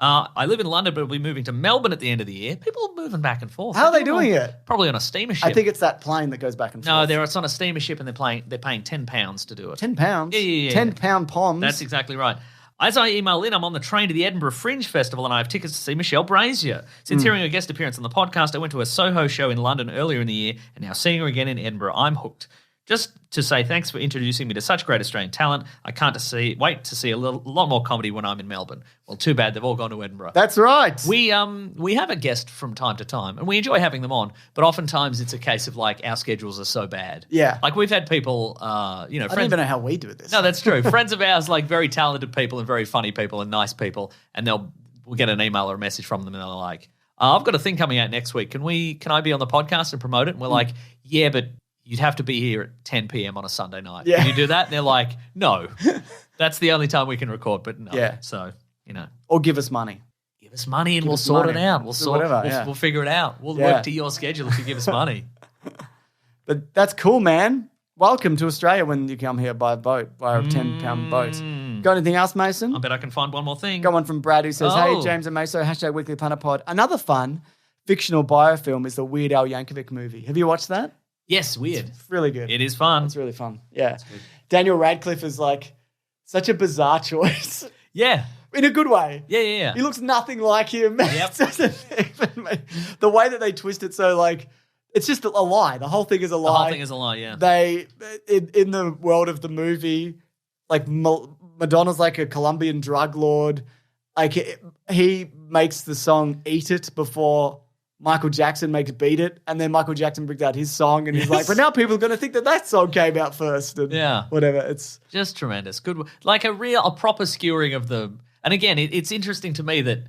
I live in London, but we'll be moving to Melbourne at the end of the year. People are moving back and forth. How are they They're doing it? Probably on a steamer ship. I think it's that plane that goes back and forth. No, it's on a steamer ship and they're paying £10 to do it. £10? Yeah. £10 poms? That's exactly right. As I email in, I'm on the train to the Edinburgh Fringe Festival and I have tickets to see Michelle Brazier. Since hearing her guest appearance on the podcast, I went to a Soho show in London earlier in the year and now seeing her again in Edinburgh, I'm hooked. Just to say thanks for introducing me to such great Australian talent. I can't wait to see a lot more comedy when I'm in Melbourne. Well, too bad they've all gone to Edinburgh. That's right. We have a guest from time to time, and we enjoy having them on. But oftentimes it's a case of like our schedules are so bad. Yeah. Like we've had people, I don't even know how we do this. No, that's true. Friends of ours, like very talented people and very funny people and nice people, and we'll get an email or a message from them, and they're like, "I've got a thing coming out next week. Can I be on the podcast and promote it?" And we're like, "Yeah, but you'd have to be here at 10 p.m. on a Sunday night. Yeah. Can you do that?" And they're like, "No, that's the only time we can record." But no, Yeah. So Or give us money. give us money and we'll us sort money. it out. We'll figure it out. We'll Yeah. work to your schedule if you give us money. But that's cool, man. Welcome to Australia when you come here by boat, by a 10-pound boat. Got anything else, Mason? I bet I can find one more thing. Got one from Brad who says, Oh. "Hey, James and Meso, # Weekly Planet Pod. Another fun fictional biofilm is the Weird Al Yankovic movie. Have you watched that? Yes, weird. It's really good. It is fun. It's really fun. Yeah. Daniel Radcliffe is like such a bizarre choice Yeah. in a good way. Yeah. He looks nothing like him. Yep. The way that they twist it so like it's just a lie. The whole thing is a lie. The whole thing is a lie, yeah. They in the world of the movie, like Madonna's like a Colombian drug lord. Like he makes the song "Eat It" before Michael Jackson makes "Beat It," and then Michael Jackson brings out his song, and he's like, "But now people are going to think that song came out first." And Yeah. whatever. It's Just tremendous. Good. Like a proper skewering of the. And again, it's interesting to me that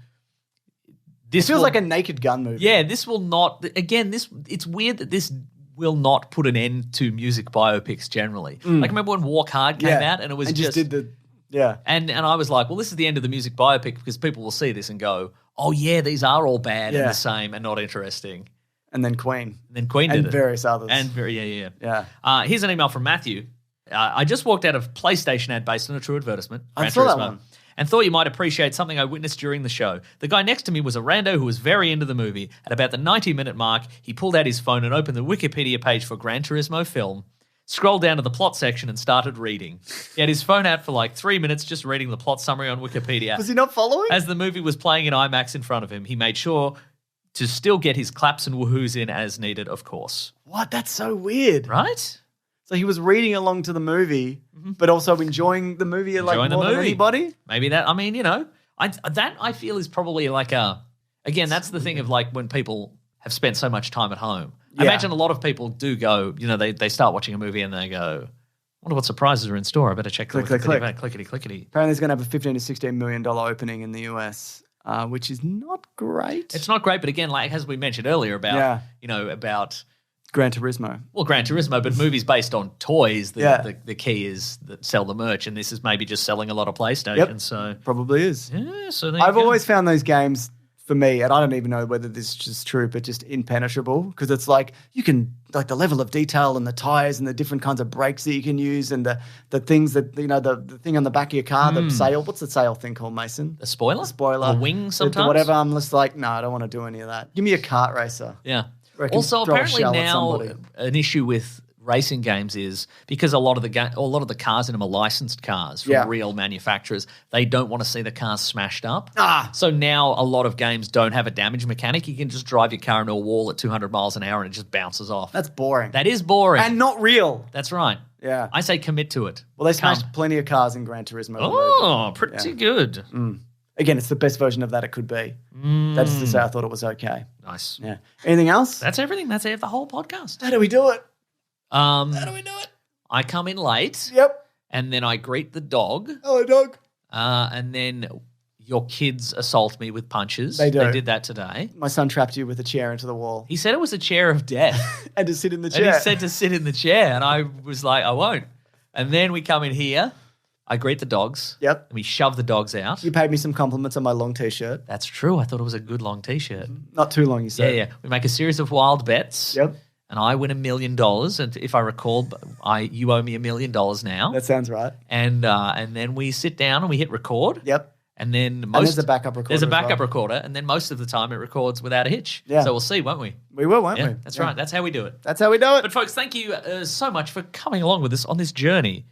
this it feels will- like a Naked Gun movie. Yeah, this will not. Again, it's weird that this will not put an end to music biopics generally. Like remember when Walk Hard came out and it was and just did the yeah. and I was like, well, this is the end of the music biopic because people will see this and go, oh yeah, these are all bad and Yeah. the same and not interesting. And then Queen. And then Queen And did it. various others. Yeah. Here's an email from Matthew. I just walked out of PlayStation ad based on a true advertisement. I Gran saw that Turismo, one. and thought you might appreciate something I witnessed during the show. The guy next to me was a rando who was very into the movie. At about the 90-minute mark, he pulled out his phone and opened the Wikipedia page for Gran Turismo film, scrolled down to the plot section and started reading. He had his phone out for like 3 minutes just reading the plot summary on Wikipedia. Was he not following? As the movie was playing in IMAX in front of him, he made sure to still get his claps and woohoos in as needed, of course. What? That's so weird. Right? So he was reading along to the movie, but also enjoying the movie like Enjoying the more than movie. anybody? Maybe that, I mean, I feel is probably like again, that's the thing of like when people have spent so much time at home. I Yeah. imagine a lot of people do go, they start watching a movie and they go, I wonder what surprises are in store. I better check the Click, click, Wikipedia. Clickety, clickety. Apparently, it's going to have a $15 to $16 million opening in the US, which is not great. It's not great, but again, like as we mentioned earlier about, about Gran Turismo. well, Gran Turismo, but movies based on toys. Yeah. The key is that sell the merch, and this is maybe just selling a lot of PlayStation. Yep. So Probably is. yeah, so there you I've go. always found those games, for me, and I don't even know whether this is just true, but just impenetrable, because it's like you can, like the level of detail and the tires and the different kinds of brakes that you can use and the things that, the thing on the back of your car, the sail. What's the sail thing called, Mason? a spoiler, Spoiler. a wing The sometimes, whatever. I'm just like, no, I don't want to do any of that. Give me a kart racer. Yeah. Reckon Also, throw a apparently shell at now somebody. an issue with racing games is because a lot of the cars in them are licensed cars from Yeah. real manufacturers. They don't want to see the cars smashed up. Ah. So now a lot of games don't have a damage mechanic. You can just drive your car into a wall at 200 miles an hour and it just bounces off. That's boring. That is boring. and not real. That's right. Yeah. I say commit to it. Well, they Come. smashed plenty of cars in Gran Turismo. the movie. Oh, pretty good. Again, it's the best version of that it could be. That's to say I thought it was okay. Nice. Yeah. Anything else? That's everything. That's it. The whole podcast. How do we do it? How do we do it? I come in late Yep. and then I greet the dog. Hello, dog. And then your kids assault me with punches. They do. They did that today. My son trapped you with a chair into the wall He said it was a chair of death. and to sit in the And chair. he said to sit in the chair. And I was like, I won't. And then we come in here. I greet the dogs. Yep. And we shove the dogs out. You paid me some compliments on my long t-shirt. That's true. I thought it was a good long T-shirt. Not too long, you Yeah, said. yeah. We make a series of wild bets. Yep. And I win $1 million. And if I recall, you owe me $1 million now. That sounds right. And then we sit down and we hit record. Yep. And then there's a backup recorder There's a as backup well. recorder, and then most of the time it records without a hitch. Yeah. So we'll see, won't we? We will, won't Yeah, we? that's Yeah. right. That's how we do it. That's how we do it. But folks, thank you so much for coming along with us on this journey.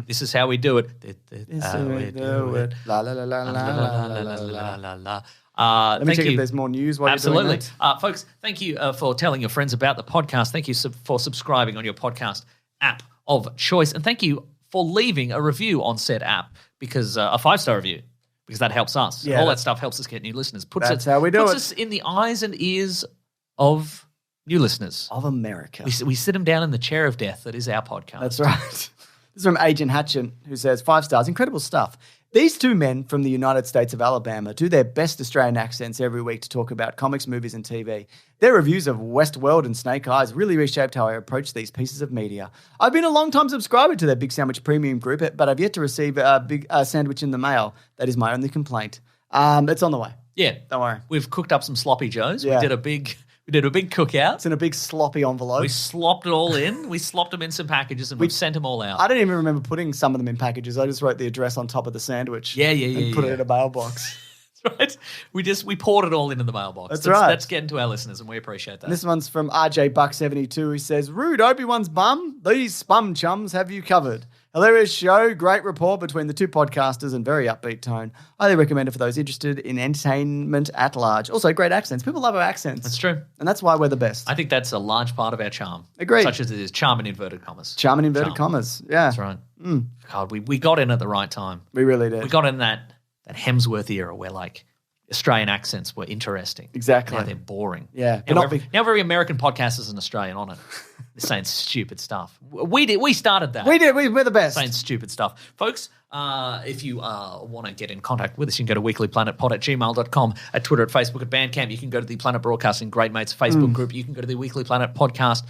This is how we do it. This is how we do it. La la la la la la la la la. Let me Thank check you. if there's more news while Absolutely. you're doing that. Folks, thank you for telling your friends about the podcast. Thank you for subscribing on your podcast app of choice. And thank you for leaving a review on said app, because a 5-star review, because that helps us. Yeah, All that stuff helps us get new listeners. That's how we do puts it. us in the eyes and ears of new listeners. Of America. We sit them down in the chair of death that is our podcast. That's right. This is from Agent Hatchin, who says, 5 stars, incredible stuff. These two men from the United States of Alabama do their best Australian accents every week to talk about comics, movies, and TV. Their reviews of Westworld and Snake Eyes really reshaped how I approach these pieces of media. I've been a long-time subscriber to their Big Sandwich Premium group, but I've yet to receive a big sandwich in the mail. That is my only complaint. It's on the way. Yeah. Don't worry. We've cooked up some sloppy joes. Yeah. We did a big cookout. It's in a big sloppy envelope. We slopped it all in. We slopped them in some packages and we've sent them all out. I don't even remember putting some of them in packages. I just wrote the address on top of the sandwich. Yeah. And put it in a mailbox. That's right. We poured it all into the mailbox. That's right. That's getting to our listeners, and we appreciate that. And this one's from RJ Buck72, who says, Rude Obi-Wan's bum. These spum chums have you covered. Hilarious show, great rapport between the two podcasters and very upbeat tone. Highly recommend it for those interested in entertainment at large. Also, great accents. People love our accents. That's true. And that's why we're the best. I think that's a large part of our charm. Agreed. Such as it is charm in inverted commas. Charm in inverted commas. Yeah. That's right. God, we got in at the right time. We really did. We got in that Hemsworth era where like Australian accents were interesting. Exactly. Now they're boring. Yeah. Now every American podcast is an Australian on it. They're saying stupid stuff. We started that. We did. We're the best. Saying stupid stuff. Folks, if you want to get in contact with us, you can go to weeklyplanetpod@gmail.com, at Twitter, at Facebook, at Bandcamp. You can go to the Planet Broadcasting Great Mates Facebook group. You can go to the Weekly Planet Podcast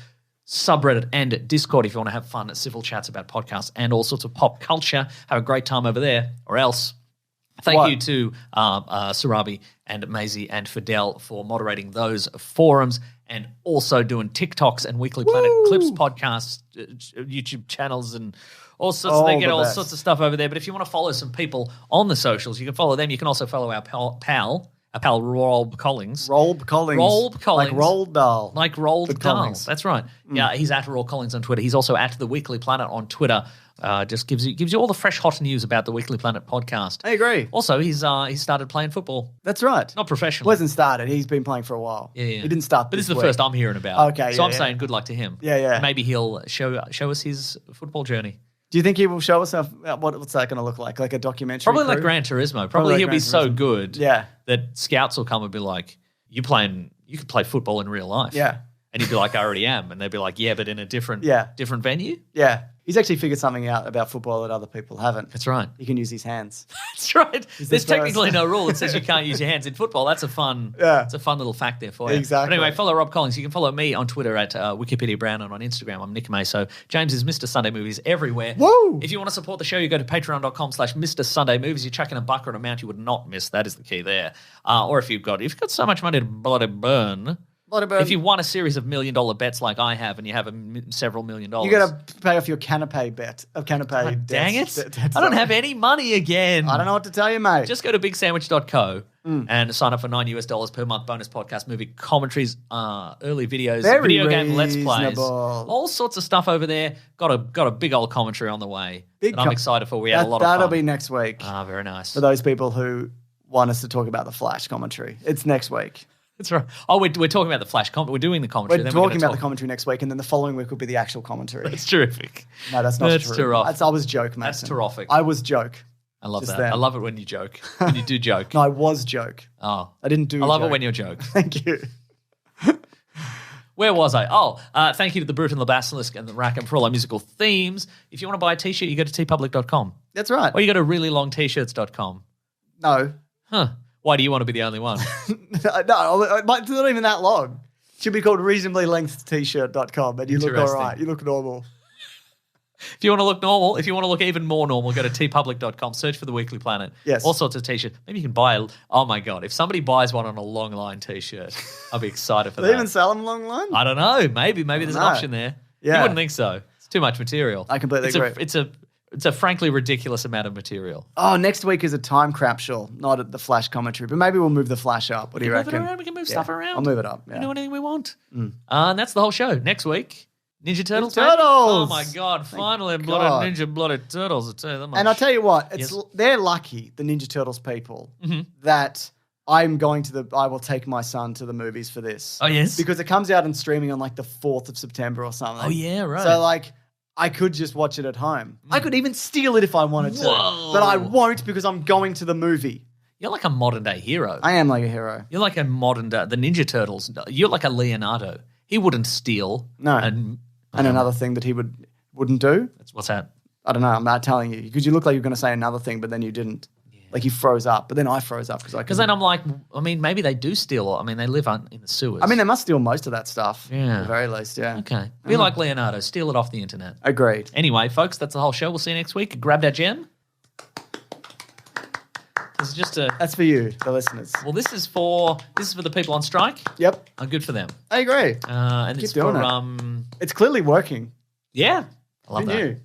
subreddit and Discord if you want to have fun at civil chats about podcasts and all sorts of pop culture. Have a great time over there, or else. Thank you to Sarabi and Maisie and Fidel for moderating those forums and also doing TikToks and Weekly Planet Clips podcasts, YouTube channels, and all sorts. They get all sorts of stuff over there. But if you want to follow some people on the socials, you can follow them. You can also follow our pal Rob Collins. Rob Collins. Like Roald Dahl. Like Roald Dahl. Collins. That's right. Yeah, he's at Rob Collins on Twitter. He's also at The Weekly Planet on Twitter. Just gives you all the fresh, hot news about the Weekly Planet podcast. I agree. Also, he's started playing football. That's right. Not professionally. Well, hasn't started. He's been playing for a while. Yeah. He didn't start But this is week. the first I'm hearing about. Okay, So yeah, I'm yeah. saying good luck to him. Yeah. Maybe he'll show us his football journey. Do you think he will show us what's that going to look like? Like a documentary? Probably like crew? Gran Turismo. Probably like he'll be Gran so Turismo. good that scouts will come and be like, you could play football in real life. Yeah. And he'd be like, I already am. And they'd be like, yeah, but in a different venue. Yeah. He's actually figured something out about football that other people haven't. That's right. He can use his hands. That's right. There's the technically first. no rule that says you can't use your hands in football. That's a fun little fact there for you. Exactly. But anyway, follow Rob Collins. You can follow me on Twitter at Wikipedia Brown and on Instagram I'm Nick Maso. James is Mr. Sunday Movies everywhere. Woo! If you want to support the show, you go to patreon.com/Mr. Sunday Movies. You chuck in a buck or an amount you would not miss. That is the key there. Or if you've got so much money to bloody burn. If you won a series of $1 million bets like I have and you have several $1 million. You got to pay off your canapé bet. Dang it. I don't have any money again. I don't know what to tell you, mate. Just go to bigsandwich.co and sign up for $9 per month bonus podcast, movie commentaries, early videos, Very video game let's plays, reasonable. all sorts of stuff over there. Got a big old commentary on the way that I'm excited for. We had a lot of That'll fun. be next week. Very nice. For those people who want us to talk about the Flash commentary. It's next week. That's right. Oh, we're talking about the Flash commentary. We're doing the commentary. We're then talking about the commentary next week, and then the following week will be the actual commentary. That's terrific. No, that's not That's true. terrific. I was joke, Mason. That's terrific. I was joke. I love Just that. then. I love it when you joke. When you do joke. No, I was joke. Oh. I didn't do I love joke. it when you joke. Thank you. Where was I? Thank you to the Brute and the Basilisk and the Rackham for all our musical themes. If you want to buy a t-shirt, you go to tpublic.com. That's right. Or you go to reallylongtshirts.com. No. Huh. Why do you want to be the only one? No, it's not even that long. It should be called reasonably-lengthed-t-shirt.com, and you look all Interesting. right. You look normal. If you want to look normal, if you want to look even more normal, go to tpublic.com, search for The Weekly Planet. Yes. All sorts of t-shirts. Maybe you can buy oh my God, if somebody buys one on a long line t-shirt, I'll be excited for Do that. they even sell them long line? I don't know. Maybe there's an know. option there. Yeah. You wouldn't think so. It's too much material. I completely agree. It's a frankly ridiculous amount of material. Oh, next week is a time capsule, not at the Flash commentary, but maybe we'll move the Flash up. What do you Move it reckon? around. We can move stuff around. I'll move it up. We Yeah. can do anything we want. And that's the whole show. Next week, Ninja Turtles. Ninja maybe? Turtles! Oh my God! Finally, God. blooded Turtles. I'll tell you that much. And I'll tell you what, Yes. they're lucky, the Ninja Turtles people, Mm-hmm. that I will take my son to the movies for this. Oh, yes? Because it comes out and streaming on like the 4th of September or something. Oh, yeah, right. So like, I could just watch it at home. I could even steal it if I wanted to. Whoa. But I won't because I'm going to the movie. You're like a modern day hero. I am like a hero. You're like a modern day, the Ninja Turtles. You're like a Leonardo. He wouldn't steal. No. And another thing that he wouldn't do. what's that? I don't know. I'm not telling you because you look like you're going to say another thing, but then you didn't. Like you froze up, but then I froze up Because then I'm like, I mean, maybe they do steal. I mean, they live in the sewers. I mean, they must steal most of that stuff. Yeah. At the very least, yeah. Okay. Be like Leonardo. Steal it off the internet. Agreed. Anyway, folks, that's the whole show. We'll see you next week. Grab that gem. This is just a. That's for you, the listeners. Well, this is for the people on strike. Yep. Good for them. I agree. And Keep it's doing for it. It's clearly working. yeah. I love Who that. knew?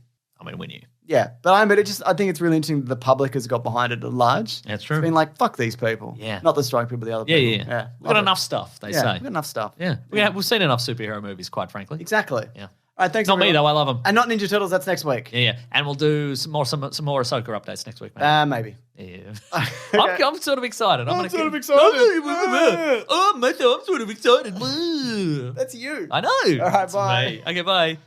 I mean, we knew. Yeah, but I think it's really interesting that the public has got behind it at large. That's true. It's been like, fuck these people. Yeah. Not the strike people, the other Yeah, people. yeah. We've love got it. enough stuff. They Yeah, say. we've got enough stuff. Yeah. We've seen enough superhero movies, quite frankly. Exactly. Yeah. All right, thanks. It's not me everyone. though. I love them. And not Ninja Turtles. That's next week. Yeah. And we'll do some more Ahsoka updates next week, mate. Maybe. Yeah. Okay. I'm sort of excited. I'm sort of excited. Oh, mate, I'm sort of excited. Woo. That's you. I know. All right, It's bye. me. Okay, bye.